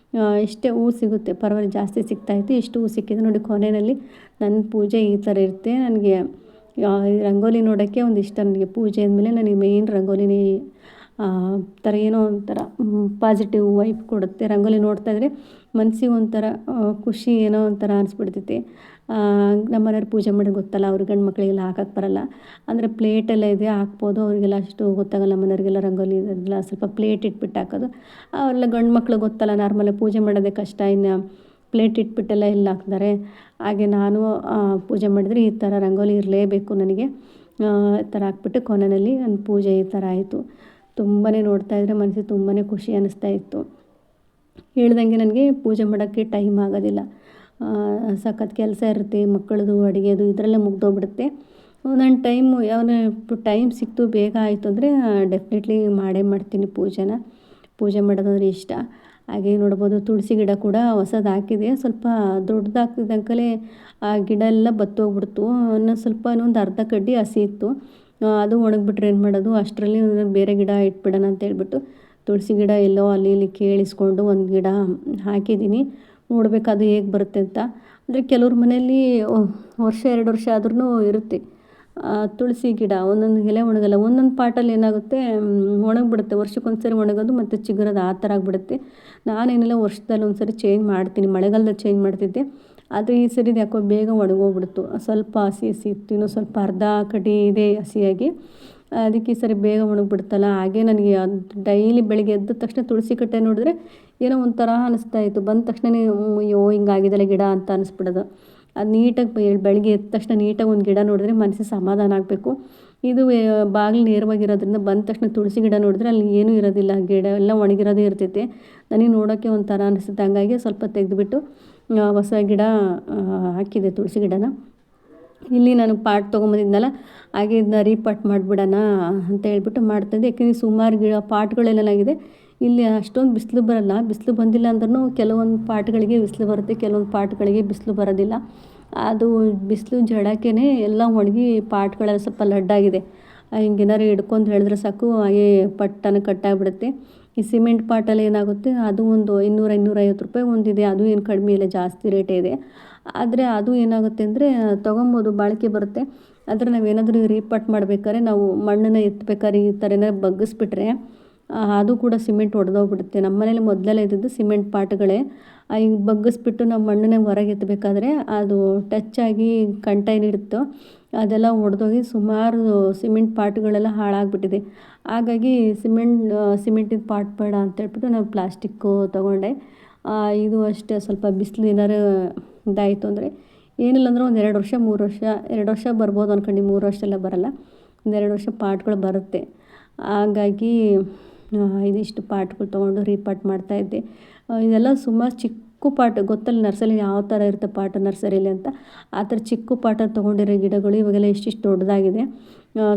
ಇಷ್ಟೇ ಹೂವು ಸಿಗುತ್ತೆ, ಪರವಾಗಿಲ್ಲ, ಜಾಸ್ತಿ ಸಿಗ್ತಾಯಿತ್ತು. ಇಷ್ಟು ಹೂವು ಸಿಕ್ಕಿದೆ ನೋಡಿ. ಕೊನೆಯಲ್ಲಿ ನನ್ನ ಪೂಜೆ ಈ ಥರ ಇರುತ್ತೆ. ನನಗೆ ರಂಗೋಲಿ ನೋಡೋಕ್ಕೆ ಒಂದು ಇಷ್ಟ. ನನಗೆ ಪೂಜೆ ಅಂದಮೇಲೆ ನನಗೆ ಮೇಯ್ನ್ ರಂಗೋಲಿನೇ ಥರ ಏನೋ ಒಂಥರ ಪಾಸಿಟಿವ್ ವೈಬ್ ಕೊಡುತ್ತೆ. ರಂಗೋಲಿ ನೋಡ್ತಾಯಿದ್ರೆ ಮನಸ್ಸಿಗೆ ಒಂಥರ ಖುಷಿ ಏನೋ ಒಂಥರ ಅನಿಸ್ಬಿಡ್ತೈತಿ. ನಮ್ಮ ಮನೆಯವ್ರು ಪೂಜೆ ಮಾಡೋದು ಗೊತ್ತಲ್ಲ, ಅವ್ರ ಗಂಡು ಮಕ್ಕಳಿಗೆಲ್ಲ ಹಾಕಕ್ಕೆ ಬರಲ್ಲ. ಅಂದರೆ ಪ್ಲೇಟೆಲ್ಲ ಇದೆ, ಹಾಕ್ಬೋದು. ಅವರಿಗೆಲ್ಲ ಅಷ್ಟು ಗೊತ್ತಾಗಲ್ಲ. ಮನೆಯವ್ರಿಗೆಲ್ಲ ರಂಗೋಲಿ ಇದೆಲ್ಲ ಸ್ವಲ್ಪ ಪ್ಲೇಟ್ ಇಟ್ಬಿಟ್ಟು ಹಾಕೋದು. ಅವರೆಲ್ಲ ಗಂಡು ಮಕ್ಳು ಗೊತ್ತಲ್ಲ, ನಾರ್ಮಲಾಗಿ ಪೂಜೆ ಮಾಡೋದೇ ಕಷ್ಟ, ಇನ್ನು ಪ್ಲೇಟ್ ಇಟ್ಬಿಟ್ಟೆಲ್ಲ ಎಲ್ಲ ಹಾಕ್ತಾರೆ. ಹಾಗೆ ನಾನು ಪೂಜೆ ಮಾಡಿದರೆ ಈ ಥರ ರಂಗೋಲಿ ಇರಲೇಬೇಕು ನನಗೆ. ಈ ಥರ ಹಾಕ್ಬಿಟ್ಟು ಕೊನೆಯಲ್ಲಿ ನನ್ನ ಪೂಜೆ ಈ ಥರ ಆಯಿತು. ತುಂಬಾ ನೋಡ್ತಾಯಿದ್ರೆ ಮನಸ್ಸಿಗೆ ತುಂಬಾ ಖುಷಿ ಅನ್ನಿಸ್ತಾ ಇತ್ತು. ಹೇಳ್ದಂಗೆ ನನಗೆ ಪೂಜೆ ಮಾಡೋಕ್ಕೆ ಟೈಮ್ ಆಗೋದಿಲ್ಲ. ಸಖತ್ ಕೆಲಸ ಇರುತ್ತೆ, ಮಕ್ಕಳದು ಅಡುಗೆದು ಇದರಲ್ಲೇ ಮುಗ್ದೋಗ್ಬಿಡುತ್ತೆ. ನನ್ನ ಟೈಮ್ ಸಿಕ್ತು, ಬೇಗ ಆಯಿತು ಅಂದರೆ ಡೆಫಿನೆಟ್ಲಿ ಮಾಡೇ ಮಾಡ್ತೀನಿ ಪೂಜೆನ. ಪೂಜೆ ಮಾಡೋದಂದರೆ ಇಷ್ಟ. ಹಾಗೆ ನೋಡ್ಬೋದು, ತುಳಸಿ ಗಿಡ ಕೂಡ ಹೊಸದು ಹಾಕಿದೆ. ಸ್ವಲ್ಪ ದೊಡ್ಡದಾಗ್ತಿದ್ದಂಕಲೇ ಆ ಗಿಡ ಎಲ್ಲ ಬತ್ತೋಗ್ಬಿಡ್ತು. ಇನ್ನೊಂದು ಅರ್ಧ ಕಡ್ಡಿ ಹಸಿ ಇತ್ತು. ಅದು ಒಣಗಿಬಿಟ್ರೆ ಏನು ಮಾಡೋದು, ಅಷ್ಟರಲ್ಲಿ ಬೇರೆ ಗಿಡ ಇಟ್ಬಿಡೋಣ ಅಂತೇಳ್ಬಿಟ್ಟು ತುಳಸಿ ಗಿಡ ಎಲ್ಲೋ ಅಲ್ಲಿ ಇಲ್ಲಿ ಕೇಳಿಸ್ಕೊಂಡು ಒಂದು ಗಿಡ ಹಾಕಿದ್ದೀನಿ. ನೋಡಬೇಕು ಅದು ಹೇಗೆ ಬರುತ್ತೆ ಅಂತ. ಅಂದರೆ ಕೆಲವ್ರ ಮನೆಯಲ್ಲಿ ವರ್ಷ 2 ವರ್ಷ ಆದ್ರೂ ಇರುತ್ತೆ ತುಳಸಿ ಗಿಡ. ಒಂದೊಂದು ಎಲೆ ಒಣಗಲ್ಲ. ಒಂದೊಂದು ಪಾಟಲ್ಲಿ ಏನಾಗುತ್ತೆ, ಒಣಗಿಬಿಡುತ್ತೆ. ವರ್ಷಕ್ಕೊಂದ್ಸರಿ ಒಣಗೋದು ಮತ್ತು ಚಿಗುರೋದು ಆ ಥರ ಆಗಿಬಿಡುತ್ತೆ. ನಾನೇನೆಲ್ಲ ವರ್ಷದಲ್ಲಿ ಒಂದ್ಸರಿ ಚೇಂಜ್ ಮಾಡ್ತೀನಿ. ಮಳೆಗಾಲದಲ್ಲಿ ಚೇಂಜ್ ಮಾಡ್ತಿದ್ದೆ, ಆದರೆ ಈ ಸರಿ ಯಾಕೋ ಬೇಗ ಒಣಗೋಗ್ಬಿಡ್ತು. ಸ್ವಲ್ಪ ಹಸಿ ಇತ್ತು, ಇನ್ನೂ ಸ್ವಲ್ಪ ಅರ್ಧ ಕಡ್ಡಿ ಇದೆ ಹಸಿಯಾಗಿ. ಅದಕ್ಕೆ ಈ ಸರಿ ಬೇಗ ಒಣಗಿಬಿಡ್ತಲ್ಲ. ಹಾಗೆ ನನಗೆ ಡೈಲಿ ಬೆಳಗ್ಗೆ ಎದ್ದ ತಕ್ಷಣ ತುಳಸಿ ಕಟ್ಟೆ ನೋಡಿದ್ರೆ ಏನೋ ಒಂಥರ ಅನ್ನಿಸ್ತಾ ಇತ್ತು. ಬಂದ ತಕ್ಷಣವೇ ಅಯ್ಯೋ ಹಿಂಗಾಗಿದೆಲ್ಲ ಗಿಡ ಅಂತ ಅನಿಸ್ಬಿಡೋದು. ಅದು ನೀಟಾಗಿ ಬೆಳಗ್ಗೆ ಎದ್ದ ತಕ್ಷಣ ನೀಟಾಗಿ ಒಂದು ಗಿಡ ನೋಡಿದ್ರೆ ಮನಸ್ಸಿಗೆ ಸಮಾಧಾನ ಆಗಬೇಕು. ಇದು ಬಾಗಿಲು ನೇರವಾಗಿರೋದ್ರಿಂದ ಬಂದ ತಕ್ಷಣ ತುಳಸಿ ಗಿಡ ನೋಡಿದ್ರೆ ಅಲ್ಲಿ ಏನೂ ಇರೋದಿಲ್ಲ, ಗಿಡ ಎಲ್ಲ ಒಣಗಿರೋದೇ ಇರ್ತೈತೆ. ನನಗೆ ನೋಡೋಕ್ಕೆ ಒಂಥರ ಅನಿಸುತ್ತೆ. ಹಂಗಾಗಿ ಸ್ವಲ್ಪ ತೆಗೆದುಬಿಟ್ಟು ಹೊಸ ಗಿಡ ಹಾಕಿದೆ, ತುಳಸಿ ಗಿಡನ. ಇಲ್ಲಿ ನಾನು ಪಾಟ್ ತೊಗೊಂಬಂದಿದ್ನಲ್ಲ, ಹಾಗೆ ಇದನ್ನ ರೀಪಾಟ್ ಮಾಡಿಬಿಡೋಣ ಅಂತ ಹೇಳ್ಬಿಟ್ಟು ಮಾಡ್ತಾಯಿದ್ದೆ. ಯಾಕೆಂದರೆ ಸುಮಾರು ಪಾಟ್ಗಳೆಲ್ಲಾಗಿದೆ. ಇಲ್ಲಿ ಅಷ್ಟೊಂದು ಬಿಸಿಲು ಬರೋಲ್ಲ. ಬಿಸಿಲು ಬಂದಿಲ್ಲ ಅಂದ್ರೂ ಕೆಲವೊಂದು ಪಾಟ್ಗಳಿಗೆ ಬಿಸಿಲು ಬರುತ್ತೆ, ಕೆಲವೊಂದು ಪಾಟ್ಗಳಿಗೆ ಬಿಸಿಲು ಬರೋದಿಲ್ಲ. ಅದು ಬಿಸಿಲು ಜಡಕ್ಕೇ ಎಲ್ಲ ಒಣಗಿ ಪಾಟ್ಗಳೆಲ್ಲ ಸ್ವಲ್ಪ ಲಡ್ಡಾಗಿದೆ. ಹಿಂಗೇನಾರು ಹಿಡ್ಕೊಂಡು ಹೇಳಿದ್ರೆ ಸಾಕು, ಹಾಗೆ ಪಟ್ಟನ ಕಟ್ಟಾಗ್ಬಿಡುತ್ತೆ. ಈ ಸಿಮೆಂಟ್ ಪಾಟಲ್ಲಿ ಏನಾಗುತ್ತೆ, ಅದು ಒಂದು 200-250 ರೂಪಾಯಿ ಒಂದಿದೆ. ಅದು ಏನು ಕಡಿಮೆ ಇಲ್ಲ, ಜಾಸ್ತಿ ರೇಟೇ ಇದೆ. ಆದರೆ ಅದು ಏನಾಗುತ್ತೆ ಅಂದರೆ ತೊಗೊಬೋದು, ಬಾಳಿಕೆ ಬರುತ್ತೆ. ಆದರೆ ನಾವೇನಾದರೂ ರೀಪಾಟ್ ಮಾಡ್ಬೇಕಾದ್ರೆ ನಾವು ಮಣ್ಣನ್ನು ಎತ್ತಬೇಕಾದ್ರೆ ಈ ಥರ ಏನಾದ್ರು ಬಗ್ಗಿಸ್ಬಿಟ್ರೆ ಅದು ಕೂಡ ಸಿಮೆಂಟ್ ಒಡೆದೋಗ್ಬಿಡುತ್ತೆ. ನಮ್ಮ ಮನೇಲಿ ಮೊದಲೆಲ್ಲ ಇದ್ದಿದ್ದು ಸಿಮೆಂಟ್ ಪಾಟ್ಗಳೇ. ಹಿಂಗೆ ಬಗ್ಗಿಸ್ಬಿಟ್ಟು ನಾವು ಮಣ್ಣನ್ನ ಹೊರಗೆ ಎತ್ತಬೇಕಾದ್ರೆ ಅದು ಟಚ್ ಆಗಿ ಕಂಟ ಏನಿರುತ್ತೋ ಅದೆಲ್ಲ ಒಡೆದೋಗಿ ಸುಮಾರು ಸಿಮೆಂಟ್ ಪಾಟ್ಗಳೆಲ್ಲ ಹಾಳಾಗಿಬಿಟ್ಟಿದೆ. ಹಾಗಾಗಿ ಸಿಮೆಂಟಿನ ಪಾಟ್ ಬೇಡ ಅಂತೇಳ್ಬಿಟ್ಟು ನಾವು ಪ್ಲಾಸ್ಟಿಕ್ಕು ತೊಗೊಂಡೆ. ಇದು ಅಷ್ಟೇ, ಸ್ವಲ್ಪ ಬಿಸಿಲು ಏನಾರು ಇದಾಯಿತು ಅಂದರೆ ಏನಿಲ್ಲ ಅಂದ್ರೆ ಒಂದು 2 ವರ್ಷ 3 ವರ್ಷ 2 ವರ್ಷ ಬರ್ಬೋದು ಅಂದ್ಕೊಂಡು, 3 ವರ್ಷ ಎಲ್ಲ ಬರೋಲ್ಲ, ಒಂದು 2 ವರ್ಷ ಪಾಟ್ಗಳು ಬರುತ್ತೆ. ಹಾಗಾಗಿ ಇದಿಷ್ಟು ಪಾಟ್ಗಳು ತೊಗೊಂಡು ರೀಪಾಟ್ ಮಾಡ್ತಾಯಿದ್ದೆ. ಇದೆಲ್ಲ ಸುಮಾರು ಚಿಕ್ಕ ಪಾಟ್, ಗೊತ್ತಲ್ಲ ನರ್ಸರಿ ಯಾವ ಥರ ಇರುತ್ತೆ ಪಾಟ್ ನರ್ಸರಿಲಿ ಅಂತ, ಆ ಥರ ಚಿಕ್ಕ ಪಾಟಲ್ಲಿ ತೊಗೊಂಡಿರೋ ಗಿಡಗಳು ಇವಾಗೆಲ್ಲ ಇಷ್ಟಿಷ್ಟು ದೊಡ್ಡದಾಗಿದೆ.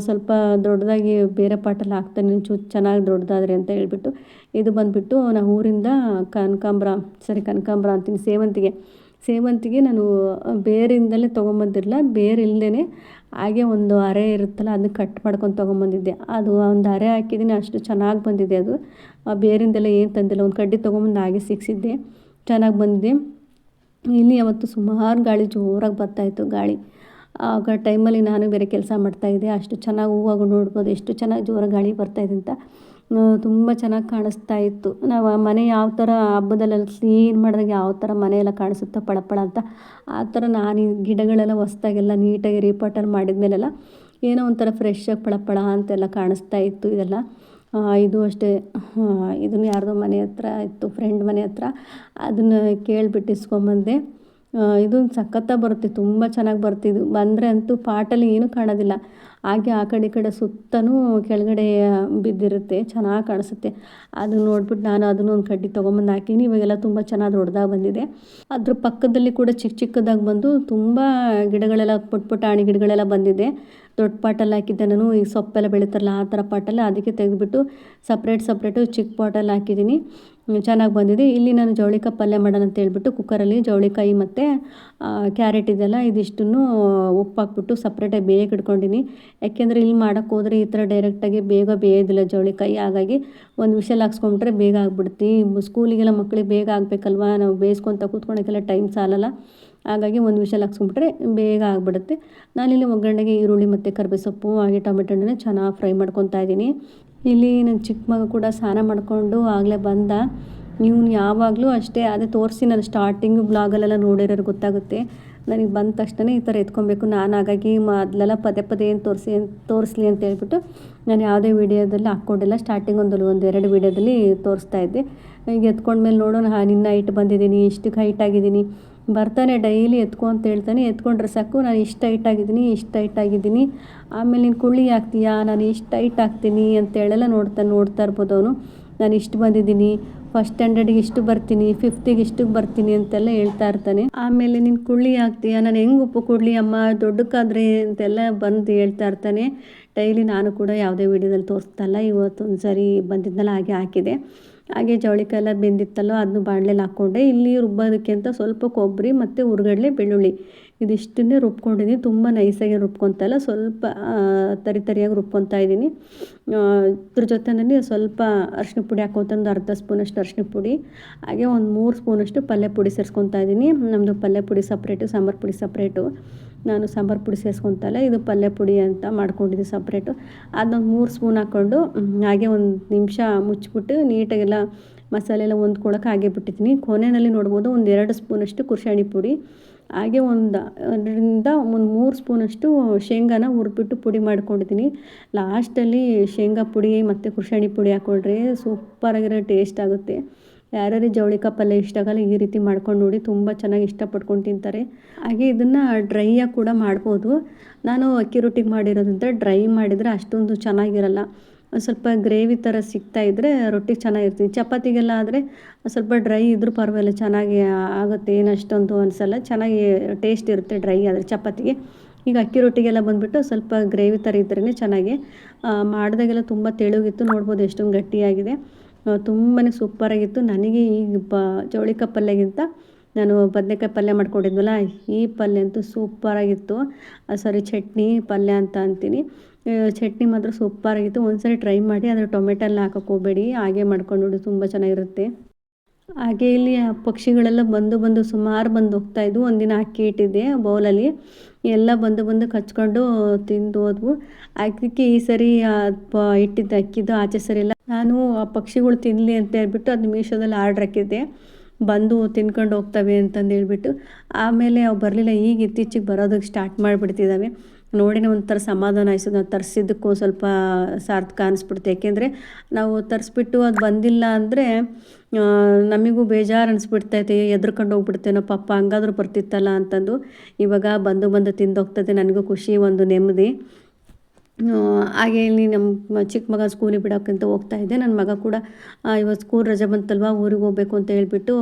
ಸ್ವಲ್ಪ ದೊಡ್ಡದಾಗಿ ಬೇರೆ ಪಾಟಲ್ಲಿ ಹಾಕ್ತಾನೆ ಚೆನ್ನಾಗಿ ದೊಡ್ಡದಾದ್ರೆ ಅಂತ ಹೇಳ್ಬಿಟ್ಟು. ಇದು ಬಂದುಬಿಟ್ಟು ನಾವು ಊರಿಂದ ಕನಕಾಂಬರ ಅಂತೀನಿ, ಸೇವಂತಿಗೆ ನಾನು ಬೇರಿಂದಲೇ ತೊಗೊಂಬಂದಿರಲಿಲ್ಲ. ಬೇರೆ ಇಲ್ಲದೇ ಹಾಗೆ ಒಂದು ಅರೆ ಇರುತ್ತಲ್ಲ, ಅದನ್ನ ಕಟ್ ಮಾಡ್ಕೊಂಡು ತೊಗೊಂಬಂದಿದ್ದೆ. ಅದು ಒಂದು ಅರೆ ಹಾಕಿದ್ದೀನಿ, ಅಷ್ಟು ಚೆನ್ನಾಗಿ ಬಂದಿದೆ. ಅದು ಬೇರಿಂದೆಲ್ಲ ಏನು ತಂದಿಲ್ಲ, ಒಂದು ಕಡ್ಡಿ ತೊಗೊಂಬಂದು ಹಾಗೆ ಸಿಕ್ಕಿಸಿದ್ದೆ, ಚೆನ್ನಾಗಿ ಬಂದಿದೆ. ಇಲ್ಲಿ ಅವತ್ತು ಸುಮಾರು ಗಾಳಿ ಜೋರಾಗಿ ಬರ್ತಾಯಿತ್ತು. ಗಾಳಿ ಆಗ ಟೈಮಲ್ಲಿ ನಾನು ಬೇರೆ ಕೆಲಸ ಮಾಡ್ತಾಯಿದ್ದೆ. ಅಷ್ಟು ಚೆನ್ನಾಗಿ ಹೂವು ನೋಡ್ಬೋದು ಎಷ್ಟು ಚೆನ್ನಾಗಿ ಜೋರಾಗಿ ಗಾಳಿ ಬರ್ತಾಯಿದೆ ಅಂತ. ತುಂಬ ಚೆನ್ನಾಗಿ ಕಾಣಿಸ್ತಾ ಇತ್ತು. ನಾವು ಆ ಮನೆ ಯಾವ ಥರ ಹಬ್ಬದಲ್ಲೆಲ್ಲ ಕ್ಲೀನ್ ಮಾಡಿದಾಗ ಯಾವ ಥರ ಮನೆಯೆಲ್ಲ ಕಾಣಿಸುತ್ತೋ ಪಳಪಳ ಅಂತ, ಆ ಥರ ನಾನು ಈ ಗಿಡಗಳೆಲ್ಲ ಹೊಸ್ದಾಗೆಲ್ಲ ನೀಟಾಗಿ ರೀಪಾಟಲ್ಲಿ ಮಾಡಿದ್ಮೇಲೆಲ್ಲ ಏನೋ ಒಂಥರ ಫ್ರೆಶ್ಶಾಗಿ ಪಳಪಳ ಅಂತೆಲ್ಲ ಕಾಣಿಸ್ತಾ ಇತ್ತು. ಇದೆಲ್ಲ ಇದು ಅಷ್ಟೇ, ಇದನ್ನು ಯಾರ್ದೋ ಮನೆ ಹತ್ರ ಇತ್ತು, ಫ್ರೆಂಡ್ ಮನೆ ಹತ್ರ. ಅದನ್ನು ಕೇಳಿಬಿಟ್ಟು ಇಸ್ಕೊಂಬಂದೆ. ಇದು ಸಖತ್ತಾಗಿ ಬರುತ್ತೆ, ತುಂಬ ಚೆನ್ನಾಗಿ ಬರುತ್ತೆ. ಇದು ಬಂದರೆ ಅಂತೂ ಪಾಟಲ್ಲಿ ಏನೂ ಕಾಣೋದಿಲ್ಲ, ಹಾಗೆ ಆ ಕಡೆ ಈ ಕಡೆ ಸುತ್ತಲೂ ಕೆಳಗಡೆ ಬಿದ್ದಿರುತ್ತೆ, ಚೆನ್ನಾಗಿ ಕಾಣಿಸುತ್ತೆ. ಅದನ್ನ ನೋಡ್ಬಿಟ್ಟು ನಾನು ಅದನ್ನು ಒಂದು ಕಡ್ಡಿ ತೊಗೊಂಬಂದು ಹಾಕೀನಿ. ಇವಾಗೆಲ್ಲ ತುಂಬ ಚೆನ್ನಾಗಿ ದೊಡ್ಡದಾಗಿ ಬಂದಿದೆ. ಅದ್ರ ಪಕ್ಕದಲ್ಲಿ ಕೂಡ ಚಿಕ್ಕ ಚಿಕ್ಕದಾಗಿ ಬಂದು ತುಂಬ ಗಿಡಗಳೆಲ್ಲ ಪುಟ್ಟ ಪುಟಾಣಿ ಗಿಡಗಳೆಲ್ಲ ಬಂದಿದೆ. ದೊಡ್ಡ ಪಾಟಲ್ಲಿ ಹಾಕಿದ್ದೆ ನಾನು, ಈ ಸೊಪ್ಪೆಲ್ಲ ಬೆಳೀತಾರಲ್ಲ ಆ ಥರ ಪಾಟಲ್ಲಿ, ಅದಕ್ಕೆ ತೆಗೆದುಬಿಟ್ಟು ಸಪ್ರೇಟು ಚಿಕ್ಕ ಪಾಟಲ್ಲಿ ಹಾಕಿದ್ದೀನಿ. ಚೆನ್ನಾಗಿ ಬಂದಿದೆ. ಇಲ್ಲಿ ನಾನು ಜವಳಿಕಾಯಿ ಪಲ್ಯ ಮಾಡೋಣ ಅಂತ ಹೇಳ್ಬಿಟ್ಟು ಕುಕ್ಕರಲ್ಲಿ ಜವಳಿಕಾಯಿ ಮತ್ತು ಕ್ಯಾರೆಟ್ ಇದೆಲ್ಲ ಇದಿಷ್ಟನ್ನು ಉಪ್ಪು ಹಾಕ್ಬಿಟ್ಟು ಸಪ್ರೇಟಾಗಿ ಬೇಯಕ್ಕೆ ಇಟ್ಕೊಂಡಿನಿ. ಯಾಕೆಂದರೆ ಇಲ್ಲಿ ಮಾಡೋಕ್ಕೆ ಹೋದರೆ ಈ ಥರ ಡೈರೆಕ್ಟಾಗಿ ಬೇಗ ಬೇಯೋದಿಲ್ಲ ಜವಳಿಕಾಯಿ, ಹಾಗಾಗಿ ಒಂದು ವಿಷಲ್ ಹಾಕ್ಸ್ಕೊಂಬಿಟ್ರೆ ಬೇಗ ಆಗ್ಬಿಡುತ್ತೆ. ಸ್ಕೂಲಿಗೆಲ್ಲ ಮಕ್ಕಳಿಗೆ ಬೇಗ ಆಗಬೇಕಲ್ವ, ನಾವು ಬೇಯಿಸ್ಕೊತ ಕೂತ್ಕೊಳಕ್ಕೆಲ್ಲ ಟೈಮ್ ಸಾಲಲ್ಲ, ಹಾಗಾಗಿ ಒಂದು ವಿಷಲ್ ಹಾಕ್ಸ್ಕೊಂಬಿಟ್ರೆ ಬೇಗ ಆಗಿಬಿಡುತ್ತೆ. ನಾನಿಲ್ಲಿ ಒಗ್ಗರಣೆಗೆ ಈರುಳ್ಳಿ ಮತ್ತು ಕರಿಬೇವು ಸೊಪ್ಪು ಹಾಗೆ ಟೊಮೆಟೊ ಹಣ್ಣನ್ನ ಚೆನ್ನಾಗಿ ಫ್ರೈ ಮಾಡ್ಕೊತಾ ಇದ್ದೀನಿ. ಇಲ್ಲಿ ನನ್ನ ಚಿಕ್ಕ ಮಗ ಕೂಡ ಸ್ನಾನ ಮಾಡಿಕೊಂಡು ಆಗಲೇ ಬಂದ. ಇವ್ನು ಯಾವಾಗಲೂ ಅಷ್ಟೇ, ಅದೇ ತೋರಿಸಿ ನಾನು ಸ್ಟಾರ್ಟಿಂಗು ಬ್ಲಾಗಲ್ಲೆಲ್ಲ ನೋಡಿರೋರು ಗೊತ್ತಾಗುತ್ತೆ. ನನಗೆ ಬಂದ ತಕ್ಷಣ ಈ ಥರ ಎತ್ಕೊಬೇಕು ನಾನು, ಹಾಗಾಗಿ ಮೊದಲೆಲ್ಲ ಪದೇ ಏನು ತೋರಿಸ್ಲಿ ಅಂತ ಹೇಳ್ಬಿಟ್ಟು ನಾನು ಯಾವುದೇ ವೀಡಿಯೋದಲ್ಲಿ ಹಾಕ್ಕೊಂಡಿಲ್ಲ. ಸ್ಟಾರ್ಟಿಂಗ್ ಒಂದೆರಡು ವೀಡಿಯೋದಲ್ಲಿ ತೋರಿಸ್ತಾ ಇದ್ದೆ. ಈಗ ಎತ್ಕೊಂಡ್ಮೇಲೆ ನೋಡೋಣ, ನಿನ್ನ ಹೈಟ್ ಬಂದಿದ್ದೀನಿ, ಇಷ್ಟಕ್ಕೆ ಹೈಟ್ ಆಗಿದ್ದೀನಿ ಬರ್ತಾನೆ, ಡೈಲಿ ಎತ್ಕೊ ಅಂತ ಹೇಳ್ತಾನೆ. ಎತ್ಕೊಂಡ್ರೆ ಸಾಕು, ನಾನು ಇಷ್ಟು ಹೈಟ್ ಆಗಿದ್ದೀನಿ, ಆಮೇಲೆ ನೀನು ಕುಳ್ಳಿ ಆಗ್ತೀಯಾ, ನಾನು ಇಷ್ಟು ಹೈಟ್ ಆಗ್ತೀನಿ ಅಂತೇಳೆಲ್ಲ ನೋಡ್ತಾ ಇರ್ಬೋದು ಅವನು. ನಾನು ಇಷ್ಟು ಬಂದಿದ್ದೀನಿ, ಫಸ್ಟ್ ಸ್ಟ್ಯಾಂಡರ್ಡಿಗೆ ಇಷ್ಟು ಬರ್ತೀನಿ, ಫಿಫ್ತಿಗೆ ಇಷ್ಟಕ್ಕೆ ಬರ್ತೀನಿ ಅಂತೆಲ್ಲ ಹೇಳ್ತಾ ಇರ್ತಾನೆ. ಆಮೇಲೆ ನೀನು ಕುಳ್ಳಿ ಆಗ್ತೀಯಾ, ನಾನು ಹೆಂಗೆ ಉಪ್ಪು ಕೊಡಲಿ ಅಮ್ಮ ದೊಡ್ಡಕ್ಕಾದ್ರೆ ಅಂತೆಲ್ಲ ಬಂದು ಹೇಳ್ತಾ ಇರ್ತಾನೆ. ಡೈಲಿ ನಾನು ಕೂಡ ಯಾವುದೇ ವೀಡಿಯೋದಲ್ಲಿ ತೋರಿಸ್ತಲ್ಲ, ಇವತ್ತೊಂದು ಸರಿ ಬಂದಿದ್ದಲ್ಲ ಹಾಗೆ ಹಾಕಿದೆ. ಹಾಗೆ ಜವಳಿಕಾಯಿ ಎಲ್ಲ ಬೆಂದಿತ್ತಲ್ಲೋ ಅದನ್ನು ಬಾಣಲೆಯಲ್ಲಿ ಹಾಕ್ಕೊಂಡೆ. ಇಲ್ಲಿ ರುಬ್ಬೋದಕ್ಕೆ ಅಂತ ಸ್ವಲ್ಪ ಕೊಬ್ಬರಿ ಮತ್ತು ಹುರ್ಗಡ್ಲೆ ಬೆಳ್ಳುಳ್ಳಿ ಇದಿಷ್ಟನ್ನೇ ರುಬ್ಕೊಂಡಿದ್ದೀನಿ. ತುಂಬ ನೈಸಾಗಿ ರುಬ್ಕೊತಾ ಇಲ್ಲ, ಸ್ವಲ್ಪ ತರಿಯಾಗಿ ರುಬ್ಕೊತಾ ಇದ್ದೀನಿ. ಇದ್ರ ಜೊತೆಯಲ್ಲಿ ಸ್ವಲ್ಪ ಅರಿಶಿನ ಪುಡಿ ಹಾಕ್ಕೊತ, ಒಂದು ಅರ್ಧ ಸ್ಪೂನಷ್ಟು ಅರಿಶಿನ ಪುಡಿ, ಹಾಗೆ ಒಂದು 3 ಸ್ಪೂನಷ್ಟು ಪಲ್ಯ ಪುಡಿ ಸೇರಿಸ್ಕೊತಾ ಇದ್ದೀನಿ. ನಮ್ಮದು ಪಲ್ಯ ಪುಡಿ ಸಪ್ರೇಟು, ಸಾಂಬಾರು ಪುಡಿ ಸಪ್ರೇಟು. ನಾನು ಸಾಂಬಾರು ಪುಡಿ ಸೇರಿಸ್ಕೊತಾ ಇಲ್ಲ, ಇದು ಪಲ್ಯ ಪುಡಿ ಅಂತ ಮಾಡ್ಕೊಂಡಿದ್ದೆ ಸಪ್ರೇಟು. ಅದನ್ನೊಂದು 3 ಸ್ಪೂನ್ ಹಾಕ್ಕೊಂಡು ಹಾಗೆ ಒಂದು ನಿಮಿಷ ಮುಚ್ಚಿಬಿಟ್ಟು ನೀಟಾಗೆಲ್ಲ ಮಸಾಲೆ ಎಲ್ಲ ಹೊಂದ್ಕೊಳಕ್ಕೆ ಹಾಗೆ ಬಿಟ್ಟಿದ್ದೀನಿ. ಕೊನೆಯಲ್ಲಿ ನೋಡ್ಬೋದು ಒಂದು 2 ಸ್ಪೂನಷ್ಟು ಕುರ್ಷಾಣಿ ಪುಡಿ, ಹಾಗೆ ಅದರಿಂದ ಒಂದು 3 ಸ್ಪೂನಷ್ಟು ಶೇಂಗಾನ ಹುರಿದ್ಬಿಟ್ಟು ಪುಡಿ ಮಾಡ್ಕೊಂಡಿದ್ದೀನಿ. ಲಾಸ್ಟಲ್ಲಿ ಶೇಂಗಾ ಪುಡಿ ಮತ್ತು ಕುರ್ಷಾಣಿ ಪುಡಿ ಹಾಕ್ಕೊಂಡ್ರೆ ಸೂಪರಾಗಿರೋ ಟೇಸ್ಟ್ ಆಗುತ್ತೆ. ಯಾರ್ಯಾರು ಜವಳಿಕಾಯಿ ಪಲ್ಯ ಇಷ್ಟ ಆಗಲ್ಲ ಈ ರೀತಿ ಮಾಡ್ಕೊಂಡು ನೋಡಿ, ತುಂಬ ಚೆನ್ನಾಗಿ ಇಷ್ಟಪಡ್ಕೊಂಡು ತಿಂತಾರೆ. ಹಾಗೆ ಇದನ್ನು ಡ್ರೈಯಾಗಿ ಕೂಡ ಮಾಡ್ಬೋದು. ನಾನು ಅಕ್ಕಿ ರೊಟ್ಟಿಗೆ ಮಾಡಿರೋದಂತ ಡ್ರೈ ಮಾಡಿದರೆ ಅಷ್ಟೊಂದು ಚೆನ್ನಾಗಿರಲ್ಲ. ಒಂದು ಸ್ವಲ್ಪ ಗ್ರೇವಿ ಥರ ಸಿಗ್ತಾಯಿದ್ರೆ ರೊಟ್ಟಿಗೆ ಚೆನ್ನಾಗಿರ್ತೀನಿ. ಚಪಾತಿಗೆಲ್ಲ ಆದರೆ ಸ್ವಲ್ಪ ಡ್ರೈ ಇದ್ರೂ ಪರವಾಗಿಲ್ಲ, ಚೆನ್ನಾಗಿ ಆಗುತ್ತೆ, ಏನು ಅಷ್ಟೊಂದು ಅನಿಸಲ್ಲ, ಚೆನ್ನಾಗಿ ಟೇಸ್ಟ್ ಇರುತ್ತೆ ಡ್ರೈ ಆದರೆ ಚಪಾತಿಗೆ. ಈಗ ಅಕ್ಕಿ ರೊಟ್ಟಿಗೆಲ್ಲ ಬಂದುಬಿಟ್ಟು ಸ್ವಲ್ಪ ಗ್ರೇವಿ ಥರ ಇದ್ರೇ ಚೆನ್ನಾಗಿ. ಮಾಡಿದಾಗೆಲ್ಲ ತುಂಬ ತೆಳುಗಿತ್ತು, ನೋಡ್ಬೋದು ಎಷ್ಟೊಂದು ಗಟ್ಟಿಯಾಗಿದೆ, ತುಂಬಾ ಸೂಪರಾಗಿತ್ತು. ನನಗೆ ಈ ಜವಳಿಕಾಯಿ ಪಲ್ಯಗಿಂತ ನಾನು ಬದನೇಕಾಯಿ ಪಲ್ಯ ಮಾಡ್ಕೊಂಡಿದ್ವಲ್ಲ ಈ ಪಲ್ಯ ಅಂತೂ ಸೂಪರಾಗಿತ್ತು. ಚಟ್ನಿ ಪಲ್ಯ ಅಂತ ಅಂತೀನಿ, ಚಟ್ನಿ ಮಾತ್ರ ಸೂಪರಾಗಿತ್ತು. ಒಂದ್ಸರಿ ಟ್ರೈ ಮಾಡಿ, ಆದರೆ ಟೊಮೆಟೊ ಎಲ್ಲ ಹಾಕೋಕ್ಕೆ ಹೋಗಬೇಡಿ, ಹಾಗೆ ಮಾಡ್ಕೊಂಡು ನೋಡಿ, ತುಂಬ ಚೆನ್ನಾಗಿರುತ್ತೆ. ಹಾಗೆ ಇಲ್ಲಿ ಪಕ್ಷಿಗಳೆಲ್ಲ ಬಂದು ಸುಮಾರು ಬಂದು ಹೋಗ್ತಾಯಿದ್ವು. ಒಂದಿನ ಅಕ್ಕಿ ಇಟ್ಟಿದ್ದೆ ಬೌಲಲ್ಲಿ, ಎಲ್ಲ ಬಂದು ಕಚ್ಕೊಂಡು ತಿಂದು ಹೋದ್ವು. ಅದಕ್ಕೆ ಈ ಸರಿ ಇಟ್ಟಿದ್ದ ಅಕ್ಕಿದ್ದು ಆಚೆ ಸರಿ ಇಲ್ಲ, ನಾನು ಆ ಪಕ್ಷಿಗಳು ತಿನ್ನಲಿ ಅಂತ ಹೇಳ್ಬಿಟ್ಟು ಅದು ಮೀಶೋದಲ್ಲಿ ಆರ್ಡ್ರ್ ಹಾಕಿದ್ದೆ, ಬಂದು ತಿನ್ಕೊಂಡು ಹೋಗ್ತವೆ ಅಂತಂದು ಹೇಳ್ಬಿಟ್ಟು. ಆಮೇಲೆ ಅವು ಬರಲಿಲ್ಲ, ಈಗ ಇತ್ತೀಚೆಗೆ ಬರೋದಕ್ಕೆ ಸ್ಟಾರ್ಟ್ ಮಾಡಿಬಿಡ್ತಿದ್ದಾವೆ. ನೋಡಿನೇ ಒಂಥರ ಸಮಾಧಾನ ಆಯಿತು. ನಾವು ತರಿಸಿದ್ದಕ್ಕೂ ಸ್ವಲ್ಪ ಸಾರ್ಥಕ ಅನಿಸ್ಬಿಡ್ತು. ಯಾಕೆಂದರೆ ನಾವು ತರಿಸ್ಬಿಟ್ಟು ಅದು ಬಂದಿಲ್ಲ ಅಂದರೆ ನಮಗೂ ಬೇಜಾರು ಅನಿಸ್ಬಿಡ್ತೈತೆ, ಎದ್ರುಕೊಂಡು ಹೋಗ್ಬಿಡ್ತೇನೋ ಪಾಪ, ಹಂಗಾದ್ರೂ ಬರ್ತಿತ್ತಲ್ಲ ಅಂತಂದು. ಇವಾಗ ಬಂದು ತಿಂದೋಗ್ತದೆ, ನನಗೂ ಖುಷಿ, ಒಂದು ನೆಮ್ಮದಿ. ಹಾಗೆ ಇಲ್ಲಿ ನಮ್ಮ ಚಿಕ್ಕ ಮಗ ಸ್ಕೂಲಿಗೆ ಬಿಡೋಕ್ಕಂತ ಹೋಗ್ತಾಯಿದ್ದೆ. ನನ್ನ ಮಗ ಕೂಡ ಇವತ್ತು ಸ್ಕೂಲ್ ರಜೆ ಬಂತಲ್ವ, ಊರಿಗೆ ಹೋಗಬೇಕು ಅಂತ ಹೇಳ್ಬಿಟ್ಟು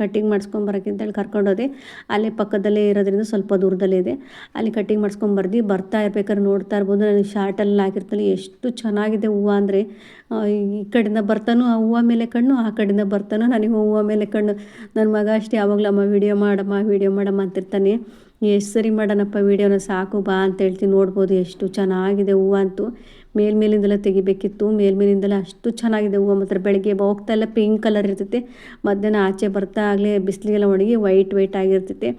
ಕಟ್ಟಿಂಗ್ ಮಾಡಿಸ್ಕೊಂಬರೋಕ್ಕೆ ಅಂತೇಳಿ ಕರ್ಕೊಂಡೋದೆ. ಅಲ್ಲೇ ಪಕ್ಕದಲ್ಲೇ ಇರೋದ್ರಿಂದ ಸ್ವಲ್ಪ ದೂರದಲ್ಲೇ ಇದೆ, ಅಲ್ಲಿ ಕಟ್ಟಿಂಗ್ ಮಾಡಿಸ್ಕೊಂಬರ್ದು. ಬರ್ತಾ ಇರ್ಬೇಕಾದ್ರೆ ನೋಡ್ತಾ ಇರ್ಬೋದು, ನಾನು ಶಾರ್ಟಲ್ಲಿ ಹಾಕಿರ್ತಾನೆ, ಎಷ್ಟು ಚೆನ್ನಾಗಿದೆ ಹೂವು ಅಂದರೆ. ಈ ಕಡೆಯಿಂದ ಬರ್ತಾನೋ ಆ ಹೂವು ಮೇಲೆ ಕಣ್ಣು, ಆ ಕಡೆಯಿಂದ ಬರ್ತಾನೋ ನನಗೆ ಹೂವು ಮೇಲೆ ಕಣ್ಣು. ನನ್ನ ಮಗ ಅಷ್ಟೇ ಯಾವಾಗಲಮ್ಮ ವೀಡಿಯೋ ಮಾಡಮ್ಮ ಅಂತಿರ್ತಾನೆ. ಎಷ್ಟು ಸರಿ ಮಾಡೋಣಪ್ಪ ವೀಡಿಯೋನ, ಸಾಕು ಬಾ ಅಂತ ಹೇಳ್ತೀನಿ. ನೋಡ್ಬೋದು ಎಷ್ಟು ಚೆನ್ನಾಗಿದೆ ಹೂವು ಅಂತೂ. ಮೇಲ್ಮೇಲಿಂದೆಲ್ಲ ತೆಗಿಬೇಕಿತ್ತು, ಮೇಲ್ಮೇಲಿಂದೆಲ್ಲ ಅಷ್ಟು ಚೆನ್ನಾಗಿದೆ ಹೂವು. ಮಾತ್ರ ಬೆಳಗ್ಗೆ ಹೋಗ್ತಾ ಎಲ್ಲ ಪಿಂಕ್ ಕಲರ್ ಇರ್ತೈತೆ, ಮಧ್ಯಾಹ್ನ ಆಚೆ ಬರ್ತಾ ಆಗಲೇ ಬಿಸಿಲಿಗೆಲ್ಲ ಒಣಗಿ ವೈಟ್ ಆಗಿರ್ತೈತೆ.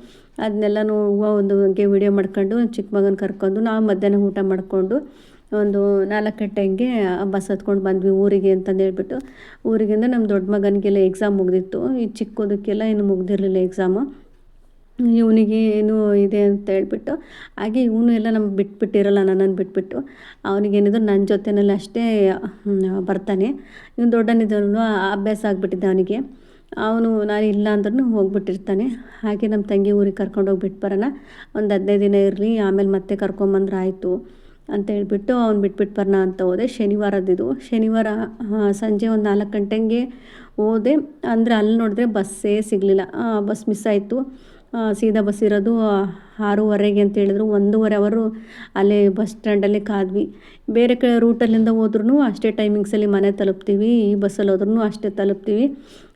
ಅದನ್ನೆಲ್ಲನೂ ಹೂವು ಒಂದು ವೀಡಿಯೋ ಮಾಡ್ಕೊಂಡು ಚಿಕ್ಕ ಮಗನ ಕರ್ಕೊಂಡು ನಾವು ಮಧ್ಯಾಹ್ನ ಊಟ ಮಾಡಿಕೊಂಡು ಒಂದು 4 ಗಂಟೆಗೆ ಬಸ್ ಹತ್ಕೊಂಡು ಬಂದ್ವಿ ಊರಿಗೆ ಅಂತಂದು ಹೇಳ್ಬಿಟ್ಟು. ಊರಿಗಿಂದ ನಮ್ಮ ದೊಡ್ಡ ಮಗನಿಗೆಲ್ಲ ಎಕ್ಸಾಮ್ ಮುಗಿದಿತ್ತು, ಈ ಚಿಕ್ಕದಕ್ಕೆಲ್ಲ ಇನ್ನೂ ಮುಗ್ದಿರಲಿಲ್ಲ ಎಕ್ಸಾಮು. ಇವನಿಗೆ ಏನು ಇದೆ ಅಂತ ಹೇಳ್ಬಿಟ್ಟು, ಹಾಗೆ ಇವನು ಎಲ್ಲ ನಮ್ಗೆ ಬಿಟ್ಬಿಟ್ಟಿರಲ್ಲ, ನನ್ನನ್ನು ಬಿಟ್ಬಿಟ್ಟು ಅವನಿಗೇನಿದ್ರು ನನ್ನ ಜೊತೆಯಲ್ಲಿ ಅಷ್ಟೇ ಬರ್ತಾನೆ. ಇವನು ದೊಡ್ಡನಿದ್ದವನು, ಅಭ್ಯಾಸ ಆಗಿಬಿಟ್ಟಿದ್ದೆ ಅವನಿಗೆ. ಅವನು ನಾನು ಇಲ್ಲ ಅಂದ್ರೂ ಹೋಗ್ಬಿಟ್ಟಿರ್ತಾನೆ. ಹಾಗೆ ನಮ್ಮ ತಂಗಿ ಊರಿಗೆ ಕರ್ಕೊಂಡೋಗಿ ಬಿಟ್ಟು ಬರೋಣ, ಒಂದು 15 ದಿನ ಇರಲಿ, ಆಮೇಲೆ ಮತ್ತೆ ಕರ್ಕೊಂಬಂದ್ರೆ ಆಯಿತು ಅಂತ ಹೇಳ್ಬಿಟ್ಟು ಅವ್ನು ಬಿಟ್ಬಿಟ್ಟು ಬರೋಣ ಅಂತ ಹೋದೆ. ಶನಿವಾರದಿದು. ಶನಿವಾರ ಸಂಜೆ ಒಂದು 4 ಗಂಟೆಗೆ ಹೋದೆ. ಅಂದರೆ ಅಲ್ಲಿ ನೋಡಿದ್ರೆ ಬಸ್ಸೇ ಸಿಗಲಿಲ್ಲ, ಬಸ್ ಮಿಸ್ ಆಯಿತು. ಸೀದಾ ಬಸ್ ಇರೋದು 6:30 ಅಂತ ಹೇಳಿದ್ರು. 1.5 ಅವರು ಅಲ್ಲೇ ಬಸ್ ಸ್ಟ್ಯಾಂಡಲ್ಲೇ ಕಾದ್ವಿ. ಬೇರೆ ಕಡೆ ರೂಟಲ್ಲಿಂದ ಹೋದ್ರೂ ಅಷ್ಟೇ ಟೈಮಿಂಗ್ಸಲ್ಲಿ ಮನೆ ತಲುಪ್ತೀವಿ, ಈ ಬಸ್ಸಲ್ಲಿ ಹೋದ್ರೂ ಅಷ್ಟೇ ತಲುಪ್ತೀವಿ.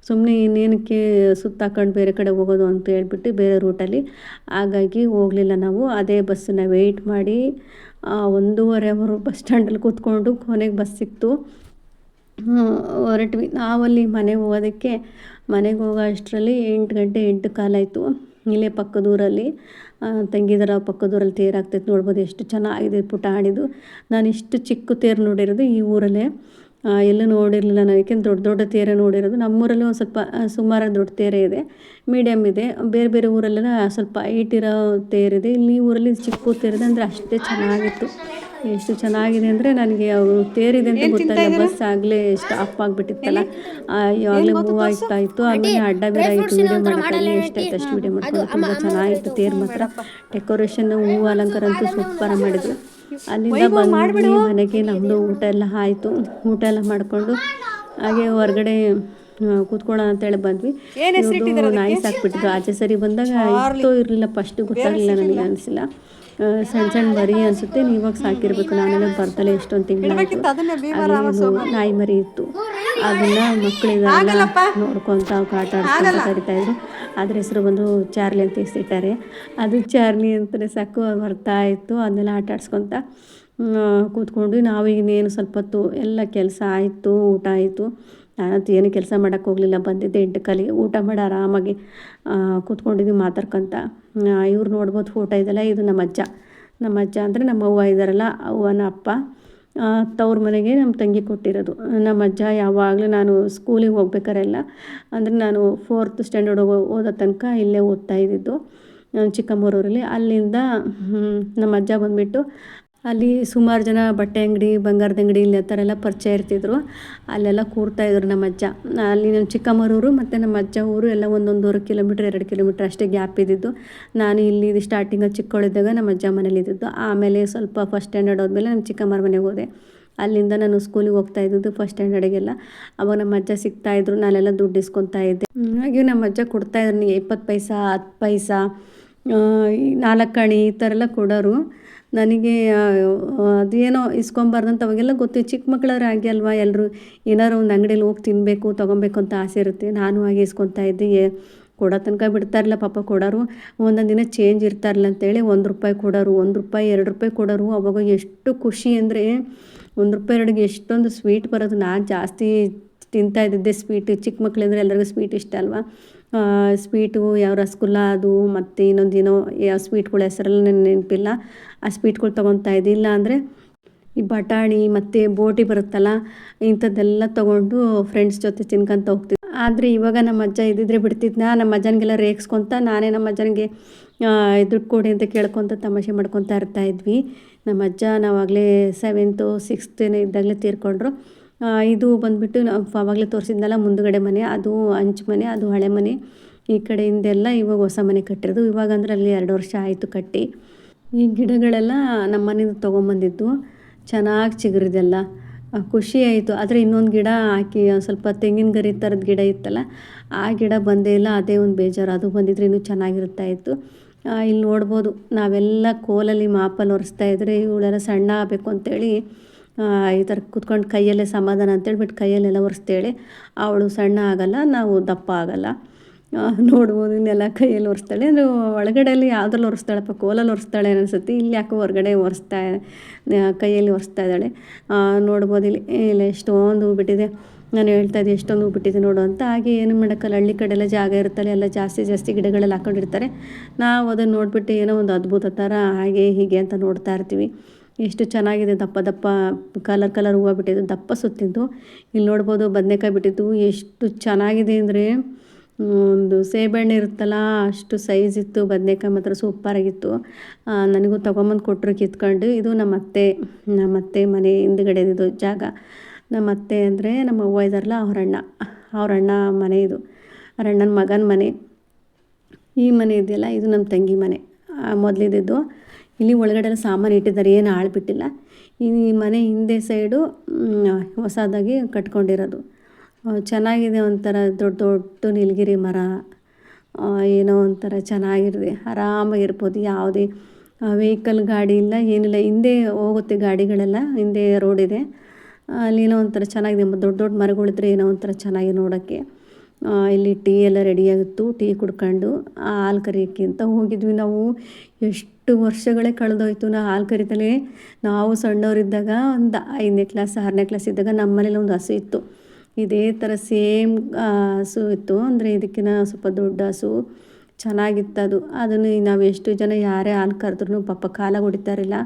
ಸುಮ್ಮನೆ ಇನ್ನೇನಕ್ಕೆ ಸುತ್ತಾಕೊಂಡು ಬೇರೆ ಕಡೆ ಹೋಗೋದು ಅಂತ ಹೇಳ್ಬಿಟ್ಟು ಬೇರೆ ರೂಟಲ್ಲಿ, ಹಾಗಾಗಿ ಹೋಗಲಿಲ್ಲ ನಾವು. ಅದೇ ಬಸ್ಸನ್ನ ವೆಯ್ಟ್ ಮಾಡಿ 1.5 ಅವರು ಬಸ್ ಸ್ಟ್ಯಾಂಡಲ್ಲಿ ಕೂತ್ಕೊಂಡು ಕೊನೆಗೆ ಬಸ್ ಸಿಕ್ತು. ಹೊರಟ್ವಿ. ನಾವಲ್ಲಿ ಮನೆಗೆ ಹೋಗೋದಕ್ಕೆ, ಮನೆಗೆ ಹೋಗೋ ಅಷ್ಟರಲ್ಲಿ 8 ಗಂಟೆ 8:15 ಆಯಿತು. ಇಲ್ಲೇ ಪಕ್ಕದೂರಲ್ಲಿ ತಂಗಿದರ ಪಕ್ಕದೂರಲ್ಲಿ ತೇರು ಆಗ್ತೈತೆ, ನೋಡ್ಬೋದು ಎಷ್ಟು ಚೆನ್ನಾಗಿದೆ ಪುಟಾಣಿದು. ನಾನು ಇಷ್ಟು ಚಿಕ್ಕ ತೇರು ನೋಡಿರೋದು ಈ ಊರಲ್ಲೇ, ಎಲ್ಲೂ ನೋಡಿರಲಿಲ್ಲ ನಾನು. ಏಕೆಂದ್ರೆ ದೊಡ್ಡ ದೊಡ್ಡ ತೇರೇ ನೋಡಿರೋದು. ನಮ್ಮೂರಲ್ಲಿ ಒಂದು ಸ್ವಲ್ಪ ಸುಮಾರು ದೊಡ್ಡ ತೇರೇ ಇದೆ, ಮೀಡಿಯಮ್ ಇದೆ. ಬೇರೆ ಬೇರೆ ಊರಲ್ಲೆಲ್ಲ ಸ್ವಲ್ಪ ಹೈಟ್ ಇರೋ ತೇರಿದೆ. ಇಲ್ಲಿ ಊರಲ್ಲಿ ಚಿಕ್ಕ ತೇರಿದೆ, ಅಂದರೆ ಅಷ್ಟೇ ಚೆನ್ನಾಗಿತ್ತು. ಎಷ್ಟು ಚೆನ್ನಾಗಿದೆ ಅಂದರೆ ನನಗೆ ತೇರಿದೆ ಅಂತ ಗೊತ್ತಾಯಿಲ್ಲ. ಬಸ್ ಆಗಲೇ ಸ್ಟಾಪ್ ಆಗಿಬಿಟ್ಟಿತ್ತಲ್ಲ, ಇವಾಗಲೇ ಮೂವ್ ಆಗ್ತಾ ಇತ್ತು. ಆಮೇಲೆ ಅಡ್ಡ ಬೇರೆ ಆಯಿತು. ವೀಡಿಯೋ ಮಾಡೋಕ್ಕಾಗಲಿ ಎಷ್ಟಾಯ್ತು ಅಷ್ಟು ವೀಡಿಯೋ ಮಾಡ್ಕೊಂಡು. ತುಂಬ ಚೆನ್ನಾಗಿತ್ತು ತೇರು ಮಾತ್ರ. ಡೆಕೋರೇಷನ್, ಹೂವು ಅಲಂಕಾರ ಅಂತೂ ಸೂಪರ್ ಮಾಡಿದ್ರು. ಅಲ್ಲಿಂದ ಬಂದು ಮನೆಗೆ ನಮ್ಮದು ಊಟ ಎಲ್ಲ ಆಯಿತು. ಊಟ ಎಲ್ಲ ಮಾಡಿಕೊಂಡು ಹಾಗೆ ಹೊರಗಡೆ ಕೂತ್ಕೊಳ್ಳೋಣ ಅಂತೇಳಿ ಬಂದ್ವಿ. ನಾಯಿ ಸಾಕ್ಬಿಟ್ಟಿದ್ರು. ಆಚೆ ಸರಿ ಬಂದಾಗ ಇತ್ತೋ ಇರಲಿಲ್ಲ, ಫಸ್ಟ್ ಗೊತ್ತಾಗಲಿಲ್ಲ, ನನಗೆ ಅನಿಸಿಲ್ಲ. ಸಣ್ಣ ಸಣ್ಣ ಮರಿ ಅನಿಸುತ್ತೆ, ಇವಾಗ ಸಾಕಿರಬೇಕು. ನಾನೆಲ್ಲ ಬರ್ತಲೇ ಎಷ್ಟೊಂದು ತಿಂಗಳಾಯಿತು. ಅದು ನಾಯಿ ಮರಿ ಇತ್ತು. ಅದನ್ನು ಮಕ್ಕಳಿಗೆಲ್ಲ ನೋಡ್ಕೊತ ಆಟ ಆಡ್ಕೊಂಡು ಕರಿತಾಯಿದ್ರು. ಅದ್ರ ಹೆಸರು ಬಂದು ಚಾರ್ಲಿ ಅಂತ ಹೆಸರಿಟ್ಟಾರೆ. ಅದು ಚಾರ್ಲಿ ಅಂತಲೇ ಸಾಕು ಬರ್ತಾ ಇತ್ತು. ಅದನ್ನೆಲ್ಲ ಆಟ ಆಡ್ಸ್ಕೊತ ಕೂತ್ಕೊಂಡ್ವಿ. ನಾವೀಗ ಇನ್ನೇನು ಸ್ವಲ್ಪ ಹೊತ್ತು ಎಲ್ಲ ಕೆಲಸ ಆಯಿತು, ಊಟ ಆಯಿತು. ನಾನಂತೂ ಏನು ಕೆಲಸ ಮಾಡೋಕ್ಕೆ ಹೋಗಲಿಲ್ಲ, ಬಂದಿದ್ದೆ 8 ಊಟ ಮಾಡಿ ಆರಾಮಾಗಿ ಕೂತ್ಕೊಂಡಿದ್ವಿ ಮಾತಾಡ್ಕೊತ. ಇವ್ರು ನೋಡ್ಬೋದು ಫೋಟೋ ಇದೆಲ್ಲ, ಇದು ನಮ್ಮ ಅಜ್ಜ ಅಂದರೆ ನಮ್ಮ ಅವ್ವ ಇದ್ದಾರಲ್ಲ, ಅವ್ವನ ಅಪ್ಪ. ತವ್ರ ಮನೆಗೆ ನಮ್ಮ ತಂಗಿ ಕೊಟ್ಟಿರೋದು. ನಮ್ಮ ಅಜ್ಜ ಯಾವಾಗಲೂ ನಾನು ಸ್ಕೂಲಿಗೆ ಹೋಗ್ಬೇಕಾರೆಲ್ಲ, ಅಂದರೆ ನಾನು 4th ಸ್ಟ್ಯಾಂಡರ್ಡ್ ಓದೋ ತನಕ ಇಲ್ಲೇ ಓದ್ತಾ ಇದ್ದಿದ್ದು, ಚಿಕ್ಕಮ್ಮೂರಲ್ಲಿ. ಅಲ್ಲಿಂದ ನಮ್ಮ ಅಜ್ಜ ಬಂದುಬಿಟ್ಟು ಅಲ್ಲಿ ಸುಮಾರು ಜನ ಬಟ್ಟೆ ಅಂಗಡಿ, ಬಂಗಾರದ ಅಂಗಡಿ, ಇಲ್ಲಿ ಆ ಥರ ಎಲ್ಲ ಪರಿಚಯ ಇರ್ತಿದ್ರು. ಅಲ್ಲೆಲ್ಲ ಕೂರ್ತಾಯಿದ್ರು ನಮ್ಮ ಅಜ್ಜ. ಅಲ್ಲಿ ನಮ್ಮ ಚಿಕ್ಕಮ್ಮರೂರು ಮತ್ತು ನಮ್ಮ ಅಜ್ಜ ಊರು ಎಲ್ಲ 1.5 ಕಿಲೋಮೀಟ್ರ್ 2 ಕಿಲೋಮೀಟ್ರ್ ಅಷ್ಟೇ ಗ್ಯಾಪ್ ಇದ್ದಿದ್ದು. ನಾನು ಇಲ್ಲಿ ಸ್ಟಾರ್ಟಿಂಗಲ್ಲಿ ಚಿಕ್ಕವಳಿದ್ದಾಗ ನಮ್ಮ ಅಜ್ಜ ಮನೇಲಿ ಇದ್ದಿದ್ದು. ಆಮೇಲೆ ಸ್ವಲ್ಪ ಫಸ್ಟ್ ಸ್ಟ್ಯಾಂಡರ್ಡ್ ಹೋದ್ಮೇಲೆ ನಮ್ಮ ಚಿಕ್ಕಮ್ಮರ ಮನೆಗೆ ಹೋದೆ. ಅಲ್ಲಿಂದ ನಾನು ಸ್ಕೂಲಿಗೆ ಹೋಗ್ತಾ ಇದ್ದಿದ್ದು ಫಸ್ಟ್ ಸ್ಟ್ಯಾಂಡರ್ಡಿಗೆಲ್ಲ. ಅವಾಗ ನಮ್ಮ ಅಜ್ಜ ಸಿಗ್ತಾಯಿದ್ರು, ನಾನೆಲ್ಲ ದುಡ್ಡು ಇಸ್ಕೊತಾ ಇದ್ದೆ. ಹಾಗೆ ನಮ್ಮ ಅಜ್ಜ ಕೊಡ್ತಾಯಿದ್ರು, ನನಗೆ 20 ಪೈಸಾ, 10 ಪೈಸಾ, 4 ಅಣಿ ಈ ಥರ ಎಲ್ಲ ಕೊಡೋರು. ನನಗೆ ಅದೇನೋ ಇಸ್ಕೊಂಬಾರ್ದಂತ ಅವಾಗೆಲ್ಲ ಗೊತ್ತಿತ್ತು. ಚಿಕ್ಕ ಮಕ್ಕಳಾದ್ರೆ ಹಾಗೆ ಅಲ್ವಾ, ಎಲ್ಲರೂ ಏನಾರು ಒಂದು ಅಂಗಡಿಯಲ್ಲಿ ಹೋಗಿ ತಿನ್ನಬೇಕು, ತೊಗೊಬೇಕು ಅಂತ ಆಸೆ ಇರುತ್ತೆ. ನಾನು ಹಾಗೆ ಇಸ್ಕೊತಾ ಇದ್ದೆ. ಕೊಡೋ ತನಕ ಬಿಡ್ತಾಯಿರಲಿಲ್ಲ ಪಾಪ ಕೊಡೋರು. ಒಂದೊಂದು ದಿನ ಚೇಂಜ್ ಇರ್ತಾಯಿರಲಿಲ್ಲ ಅಂತೇಳಿ ₹1 ಕೊಡೋರು, ₹1, ₹2 ಕೊಡೋರು. ಅವಾಗ ಎಷ್ಟು ಖುಷಿ ಅಂದರೆ, ₹1, ₹2 ಎಷ್ಟೊಂದು ಸ್ವೀಟ್ ಬರೋದು. ನಾನು ಜಾಸ್ತಿ ತಿಂತಾ ಇದ್ದಿದ್ದೆ ಸ್ವೀಟ್. ಚಿಕ್ಕ ಮಕ್ಕಳಿಂದ್ರೆ ಎಲ್ಲರಿಗೂ ಸ್ವೀಟ್ ಇಷ್ಟ ಅಲ್ವಾ. ಸ್ವೀಟು ಯಾವ ರಸಗುಲ್ಲ, ಅದು ಮತ್ತು ಇನ್ನೊಂದೇನೋ ಯಾವ ಸ್ವೀಟ್ಗಳ ಹೆಸರೆಲ್ಲ ನನಗೆ ನೆನಪಿಲ್ಲ. ಆ ಸ್ವೀಟ್ಗಳು ತೊಗೊತಾ ಇದ್ದೆ. ಇಲ್ಲ ಅಂದರೆ ಈ ಬಟಾಣಿ ಮತ್ತು ಬೋಟಿ ಬರುತ್ತಲ್ಲ, ಇಂಥದ್ದೆಲ್ಲ ತೊಗೊಂಡು ಫ್ರೆಂಡ್ಸ್ ಜೊತೆ ತಿನ್ಕೊಂತ ಹೋಗ್ತಿದ್ದೆ. ಆದರೆ ಇವಾಗ ನಮ್ಮ ಅಜ್ಜ ಇದ್ದಿದ್ರೆ ಬಿಡ್ತಿದ್ನ. ನಮ್ಮ ಅಜ್ಜನಿಗೆಲ್ಲ ರೇಗಿಸ್ಕೊತ, ನಾನೇ ನಮ್ಮ ಅಜ್ಜನಿಗೆ ದುಡ್ಡು ಕೊಡಿ ಅಂತ ಕೇಳ್ಕೊತ ತಮಾಷೆ ಮಾಡ್ಕೊತಾ ಇರ್ತಾಯಿದ್ವಿ. ನಮ್ಮ ಅಜ್ಜ ನಾವಾಗಲೇ 7th 6th ಇದ್ದಾಗಲೇ ತೀರ್ಕೊಂಡ್ರು. ಇದು ಬಂದುಬಿಟ್ಟು ಆವಾಗಲೇ ತೋರಿಸಿದ್ನಲ್ಲ ಮುಂದುಗಡೆ ಮನೆ, ಅದು ಹಂಚು ಮನೆ, ಅದು ಹಳೆ ಮನೆ. ಈ ಕಡೆಯಿಂದೆಲ್ಲ ಇವಾಗ ಹೊಸ ಮನೆ ಕಟ್ಟಿರೋದು. ಇವಾಗ ಅಂದರೆ ಅಲ್ಲಿ 2 ವರ್ಷ ಆಯಿತು ಕಟ್ಟಿ. ಈ ಗಿಡಗಳೆಲ್ಲ ನಮ್ಮ ಮನೆಯಿಂದ ತೊಗೊಂಬಂದಿದ್ದು, ಚೆನ್ನಾಗಿ ಚಿಗುರಿದೆಲ್ಲ, ಖುಷಿ ಆಯಿತು. ಆದರೆ ಇನ್ನೊಂದು ಗಿಡ ಹಾಕಿ ಸ್ವಲ್ಪ ತೆಂಗಿನ ಗರಿ ಥರದ ಗಿಡ ಇತ್ತಲ್ಲ, ಆ ಗಿಡ ಬಂದೇ ಇಲ್ಲ. ಅದೇ ಒಂದು ಬೇಜಾರು. ಅದು ಬಂದಿದ್ರೆ ಇನ್ನೂ ಚೆನ್ನಾಗಿರ್ತಾಯಿತ್ತು. ಇಲ್ಲಿ ನೋಡ್ಬೋದು, ನಾವೆಲ್ಲ ಕೋಲಲ್ಲಿ ಮಾಪಲ್ಲಿ ಒರೆಸ್ತಾಯಿದ್ರೆ ಇವಳೆಲ್ಲ ಸಣ್ಣ ಆಗಬೇಕು ಅಂತೇಳಿ ಈ ಥರ ಕೂತ್ಕೊಂಡು ಕೈಯಲ್ಲೇ ಸಮಾಧಾನ ಅಂತೇಳ್ಬಿಟ್ಟು ಕೈಯಲ್ಲೆಲ್ಲ ಒರೆಸ್ತೇಳಿ. ಅವಳು ಸಣ್ಣ ಆಗೋಲ್ಲ, ನಾವು ದಪ್ಪ ಆಗೋಲ್ಲ. ನೋಡ್ಬೋದು, ಇನ್ನೆಲ್ಲ ಕೈಯಲ್ಲಿ ಒರೆಸ್ತಾಳೆ. ಅಂದರೆ ಒಳಗಡೆಯಲ್ಲಿ ಯಾವುದ್ರಲ್ಲಿ ಒರೆಸ್ತಾಳಪ್ಪ, ಕೋಲಲ್ಲಿ ಒರೆಸ್ತಾಳೆ ಅನಿಸುತ್ತೆ. ಇಲ್ಲಿ ಯಾಕೋ ಹೊರಗಡೆ ಕೈಯಲ್ಲಿ ಒರೆಸ್ತಾ ಇದ್ದಾಳೆ. ನೋಡ್ಬೋದು ಇಲ್ಲ ಎಷ್ಟೊಂದು ಹೂ ಬಿಟ್ಟಿದೆ. ನಾನು ಹೇಳ್ತಾಯಿದ್ದೆ ಎಷ್ಟೊಂದು ಹೂ ಬಿಟ್ಟಿದೆ ನೋಡು ಅಂತ. ಹಾಗೆ ಏನು ಮಾಡೋಕ್ಕಲ್ಲ, ಹಳ್ಳಿ ಕಡೆ ಎಲ್ಲ ಜಾಗ ಇರುತ್ತಲ್ಲ, ಎಲ್ಲ ಜಾಸ್ತಿ ಗಿಡಗಳೆಲ್ಲ ಹಾಕೊಂಡಿರ್ತಾರೆ. ನಾವು ಅದನ್ನು ನೋಡಿಬಿಟ್ಟು ಏನೋ ಒಂದು ಅದ್ಭುತ ಥರ ಹಾಗೆ ಹೀಗೆ ಅಂತ ನೋಡ್ತಾ ಇರ್ತೀವಿ. ಎಷ್ಟು ಚೆನ್ನಾಗಿದೆ, ದಪ್ಪ ಕಲರ್ ಹೂವು ಬಿಟ್ಟಿದ್ದು, ದಪ್ಪ ಸುತ್ತಿದ್ದು. ಇಲ್ಲಿ ನೋಡ್ಬೋದು ಬದನೆಕಾಯಿ ಬಿಟ್ಟಿದ್ದು ಎಷ್ಟು ಚೆನ್ನಾಗಿದೆ ಅಂದರೆ, ಒಂದು ಸೇಬೆಹಣ್ಣು ಇರುತ್ತಲ್ಲ ಅಷ್ಟು ಸೈಜ್ ಇತ್ತು. ಬದನೆಕಾಯಿ ಮಾತ್ರ ಸೂಪರಾಗಿತ್ತು. ನನಗೂ ತೊಗೊಂಬಂದು ಕೊಟ್ಟರು ಕಿತ್ಕೊಂಡು. ಇದು ನಮ್ಮ ಅತ್ತೆ ಮನೆ ಹಿಂದುಗಡೆದಿದ್ದು ಜಾಗ. ನಮ್ಮ ಅತ್ತೆ ಅಂದರೆ ನಮ್ಮ ಅವ್ವ ಇದ್ದಾರಲ್ಲ, ಅವ್ರ ಅಣ್ಣ ಮನೆ ಇದು. ಅವ್ರ ಅಣ್ಣನ ಮಗನ ಮನೆ. ಈ ಮನೆ ಇದೆಯಲ್ಲ ಇದು ನಮ್ಮ ತಂಗಿ ಮನೆ ಮೊದಲಿದ್ದು. ಇಲ್ಲಿ ಒಳಗಡೆ ಎಲ್ಲ ಸಾಮಾನು ಇಟ್ಟಿದ್ದಾರೆ, ಏನು ಆಳ್ಬಿಟ್ಟಿಲ್ಲ. ಈ ಮನೆ ಹಿಂದೆ ಸೈಡು ಹೊಸದಾಗಿ ಕಟ್ಕೊಂಡಿರೋದು. ಚೆನ್ನಾಗಿದೆ, ಒಂಥರ ದೊಡ್ಡ ದೊಡ್ಡ ನೀಲಗಿರಿ ಮರ, ಏನೋ ಒಂಥರ ಚೆನ್ನಾಗಿರುತ್ತೆ, ಆರಾಮಾಗಿರ್ಬೋದು. ಯಾವುದೇ ವೆಹಿಕಲ್ ಗಾಡಿ ಇಲ್ಲ, ಏನಿಲ್ಲ. ಹಿಂದೆ ಹೋಗುತ್ತೆ ಗಾಡಿಗಳೆಲ್ಲ, ಹಿಂದೆ ರೋಡ್ ಇದೆ. ಅಲ್ಲೇನೋ ಒಂಥರ ಚೆನ್ನಾಗಿದೆ, ದೊಡ್ಡ ದೊಡ್ಡ ಮರಗಳಿದ್ರೆ ಏನೋ ಒಂಥರ ಚೆನ್ನಾಗಿ ನೋಡೋಕ್ಕೆ. ಇಲ್ಲಿ ಟೀ ಎಲ್ಲ ರೆಡಿಯಾಗಿತ್ತು, ಟೀ ಕುಡ್ಕೊಂಡು ಹಾಲು ಕರಿಯೋಕ್ಕೆ ಅಂತ ಹೋಗಿದ್ವಿ ನಾವು. ಎಷ್ಟು ವರ್ಷಗಳೇ ಕಳೆದೋಯ್ತು ನಾವು ಹಾಲು ಕರಿತಲೇ. ನಾವು ಸಣ್ಣವರಿದ್ದಾಗ ಒಂದು 5ನೇ ಕ್ಲಾಸ್ 6ನೇ ಕ್ಲಾಸ್ ಇದ್ದಾಗ ನಮ್ಮ ಮನೇಲಿ ಒಂದು ಹಸು ಇತ್ತು. ಇದೇ ಥರ ಸೇಮ್ ಹಸು ಇತ್ತು, ಅಂದರೆ ಇದಕ್ಕಿಂತ ಸ್ವಲ್ಪ ದೊಡ್ಡ ಹಸು. ಚೆನ್ನಾಗಿತ್ತದು. ಅದನ್ನು ನಾವು ಎಷ್ಟು ಜನ ಯಾರೇ ಹಾಲು ಕರೆದ್ರೂ ಪಾಪ ಕಾಲಾಗ ಹೊಡಿತಾರಿಲ್ಲ.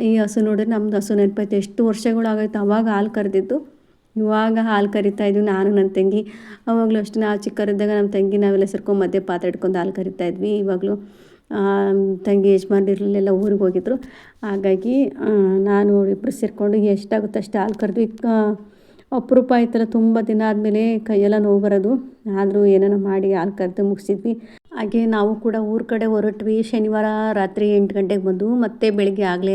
ಈ ಹಸು ನೋಡಿದ್ರೆ ನಮ್ಮದು ಹಸು ನೆನಪಾಯ್ತು, ಎಷ್ಟು ವರ್ಷಗಳಾಗೋಯ್ತು ಅವಾಗ ಹಾಲು ಕರೆದಿದ್ದು. ಇವಾಗ ಹಾಲು ಕರಿತಾಯಿದ್ವಿ ನಾನು ನನ್ನ ತಂಗಿ. ಆವಾಗಲೂ ಅಷ್ಟು ನಾವು ಚಿಕ್ಕವರಿದ್ದಾಗ ನಮ್ಮ ತಂಗಿ ನಾವೆಲ್ಲ ಸೇರ್ಕೊಂಡು ಮಧ್ಯೆ ಪಾತ್ರೆ ಇಟ್ಕೊಂಡು ಹಾಲು ಕರಿತಾಯಿದ್ವಿ. ಇವಾಗಲೂ ತಂಗಿ ಯಜಮಾನ್ರಿರಲಿಲ್ಲ, ಊರಿಗೆ ಹೋಗಿದ್ರು. ಹಾಗಾಗಿ ನಾನು ಇಬ್ಬರು ಸೇರಿಕೊಂಡು ಎಷ್ಟಾಗುತ್ತೋ ಅಷ್ಟು ಹಾಲು ಕರೆದ್ವಿ. ಅಪರೂಪ ಆಯ್ತಲ್ಲ, ತುಂಬ ದಿನ ಆದಮೇಲೆ ಕೈಯೆಲ್ಲ ನೋವು ಬರೋದು. ಆದರೂ ಏನೇನೋ ಮಾಡಿ ಹಾಲು ಕರೆದು ಮುಗಿಸಿದ್ವಿ. ಹಾಗೆ ನಾವು ಕೂಡ ಊರ ಕಡೆ ಹೊರಟ್ವಿ. ಶನಿವಾರ ರಾತ್ರಿ 8 ಗಂಟೆಗೆ ಬಂದು ಮತ್ತೆ ಬೆಳಿಗ್ಗೆ ಆಗಲೇ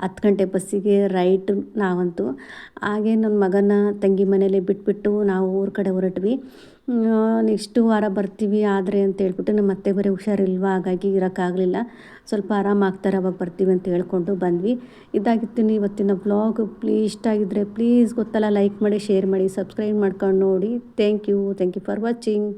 10 ಗಂಟೆ ಬಸ್ಸಿಗೆ ರೈಟ್ ನಾವಂತೂ. ಹಾಗೆ ನನ್ನ ಮಗನ ತಂಗಿ ಮನೇಲಿ ಬಿಟ್ಬಿಟ್ಟು ನಾವು ಊರ ಕಡೆ ಹೊರಟ್ವಿ. ನೆಕ್ಸ್ಟ್ ವಾರ ಬರ್ತೀವಿ ಆದರೆ ಅಂತ ಹೇಳ್ಬಿಟ್ಟು ನಮ್ಮ ಅತ್ತೆ ಬರೀ ಹುಷಾರಿಲ್ವ, ಹಾಗಾಗಿ ಇರೋಕ್ಕಾಗಲಿಲ್ಲ. ಸ್ವಲ್ಪ ಆರಾಮಾಗ್ತಾರೆ ಅವಾಗ ಬರ್ತೀವಿ ಅಂತ ಹೇಳ್ಕೊಂಡು ಬಂದ್ವಿ. ಇದಾಗಿತ್ತು ಇವತ್ತಿನ ವ್ಲಾಗ್. ಇಷ್ಟ ಆಗಿದ್ದರೆ ಪ್ಲೀಸ್ ಗೊತ್ತಲ್ಲ ಲೈಕ್ ಮಾಡಿ, ಶೇರ್ ಮಾಡಿ, ಸಬ್ಸ್ಕ್ರೈಬ್ ಮಾಡ್ಕೊಂಡು ನೋಡಿ. Thank you for watching.